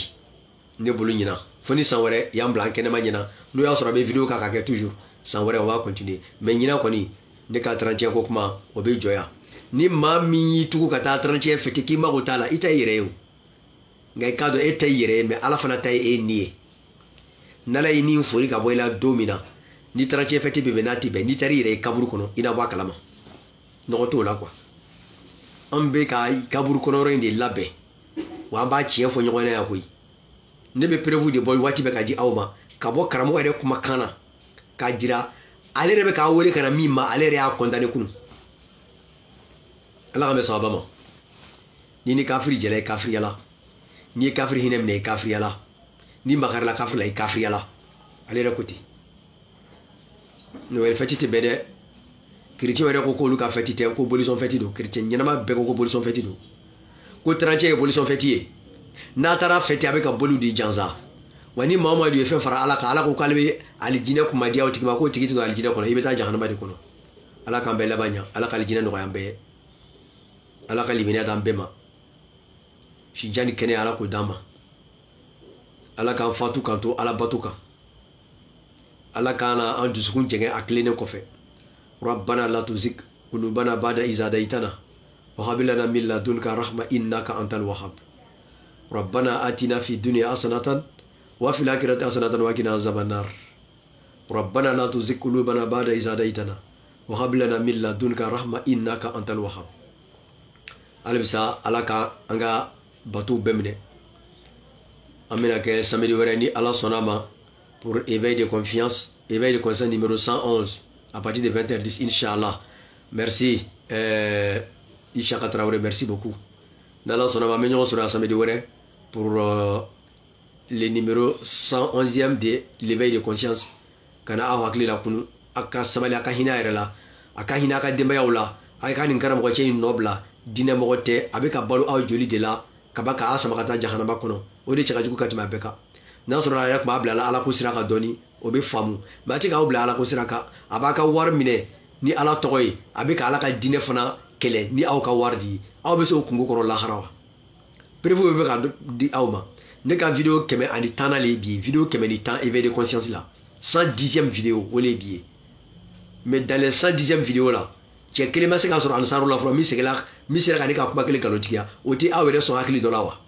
ne bolu nyina foni sanwere yam blanc ne ma nyina no ya soro be vidéo ka ke toujours sanwere on va continuer mais nyina ko ni ne ka 31 ko kuma o be joya ni mami tuku kata 31 fete ki ma ko tala ita yire ngai kado eta yire mais ala fana tay e nie nala ini fori ka boyla domina ni 31 fete be benati be ni tari yire kaburu kono ina ba kalama no to la quoi ambe ka kaburu kono rende labe wa ba chie fo nyogona ya koy ne be prévu de boy wati be ka di awma ka bo karamo ere kuma kana ka jira ale rebe ka wori kana mimma ale re a condamné kunu Allah ka be sabama ni kafiri jele kafiri yala ni kafiri hinem ne kafiri yala ni makar la kafiri la kafiri yala ale re koti no el fatite bede chrétien were ko lu ka fatite ko bolison fatido chrétien nyama be ko bolison fatido ko 30 bolison fatiye na tara fati avec bolu di janza wani Muhammadu ye fe fara ala ka ala ko kalbe alijine kuma dia otiki ma ko tiki to alijine kono ibeta jahannama de kono ala kan be labanya ala ka alijine no yambe ala ka libina dambe ma shi jani kene ala ko dama ala kan fatu kanto ala batuka ala kana an dusukun jenge aklene ko fe rabbana la tuzik qulubana ba'da iz hadaytana wa hab lana min ladunka rahma innaka antal wahhab ربنا آتنا في الدنيا حسنة وفي الآخرة حسنة وقنا عذاب النار ربنا لا تزغ قلوبنا بعد إذ هديتنا وهب لنا من لدنك رحمة إنك أنت الوهاب ألبسا ألاكا أنغا باتو بمنه amena ke samedi wɛrɛ ni Ala sɔnna ma pour éveil de confiance, éveil de conscience numéro 111 à partir de 20h10 Inch'Allah. Merci Ishaka Traoré, merci beaucoup. N'Ala sɔnna ma, an bɛ ɲɔgɔn sɔrɔ samedi wɛrɛ pour le numéro 111e de l'éveil de conscience. Kana aw hakili la kunu, aka sabali, aka hinɛ yɛrɛ la, aka hinɛ aka denbayaw la, a ka nin karamɔgɔ cɛ in nɔ bila, diinɛ mɔgɔ tɛ, a bɛ ka balo aw joli de la, kaba k'a sama ka taa jahanama kɔnɔ. O de cɛ ka jugu ka tɛmɛ a bɛɛ kan. N'a sɔrɔ a yɛrɛ tun b'a bila Ala ko sira kan dɔɔni, o bɛ faamu. Mais a tɛ k'aw bila Ala ko sira kan, a b'a ka wari minɛ ni Ala tɔgɔ ye, a bɛ ka Ala ka diinɛ fana kɛlɛ ni aw ka wari de ye. Aw bɛ se o kungo kɔrɔ lahara wa? Prévu bɛ ka di aw ma. Ne ka vidéo 110 na le bi, vidéo 110 éveil de conscience là. 110e vidéo o le bi. Mais dans les 110e vidéo là, cɛ kelen ma se ka sɔrɔ Ansaru la fɔlɔ min sera ka ne ka kuma kelen nkalontigiya, o tɛ aw yɛrɛ sɔn hakili dɔ la wa?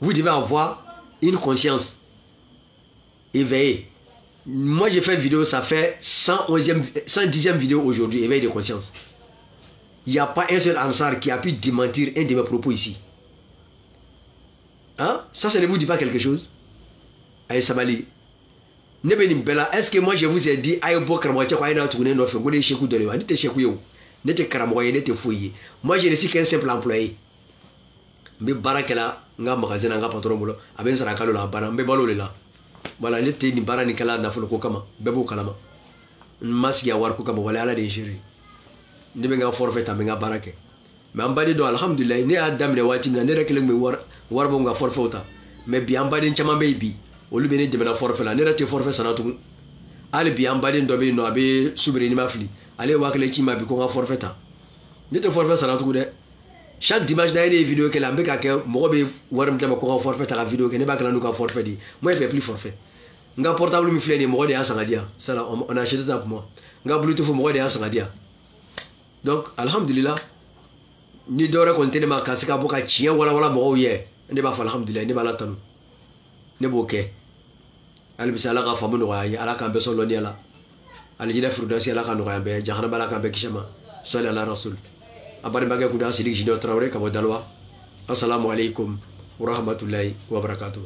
Vous devez avoir une conscience éveillée. Moi j'ai fait vidéo, ça fait 110e vidéo aujourd'hui, éveil de conscience. Il n'y a pas un seul Ansar qui a pu démentir un de mes propos ici. Hein? Ça ne vous dit pas quelque chose? Aïe Sabali. Est-ce que moi je vous ai dit aïe bo karamoye ko aïe na tourner no fe ngone chekou de lewa, n'était chekou yo. N'était karamoye, n'était fouillé. Moi je ne suis qu'un simple employé. Mbe barakela nga magasin nga patron bolo, aben sara kalo la bana mbe balo le la. Voilà, n'était ni bara ni kala na folo ko kama, bebo kalama. Masi ya war ko kama wala ala de gérer. Ne be nga forfait am nga barake. Mais ambadi do alhamdulillah ne adam ne wati na ne rekele me war bo nga forfait ota. Mais bi ambadi chama be bi. Olu bene demena forfait la ne rete forfait sanatu. Ale bi ambadi do be no abe subiri ni mafili. Ale wakele chima bi ko nga forfait ta. Ne te forfait sanatu de. Chaque dimanche dans une vidéo que l'ambe ka ke mo be waram tama ko nga forfait ta la vidéo que ne ba kala nu ka forfait di. Moi je paie plus forfait. Nga portable mi flé ni mo de asangadia. Ça là on a acheté ça pour moi. Nga bluetooth mo de asangadia. Donc alhamdulillah ni dora kontene ma kasika boka chien wala mo ye. Ne ba fa alhamdulillah ne ba la tanu. Ne boke albisa ala ka famu no ya ala ka beso lo ni ala alijina firdausi ala ka no ya be jahana bala ka be kishama sallallahu alaihi rasul abari bagay kuda sidik jido Traoré ka bodalwa assalamu alaikum wa rahmatullahi wa barakatuh.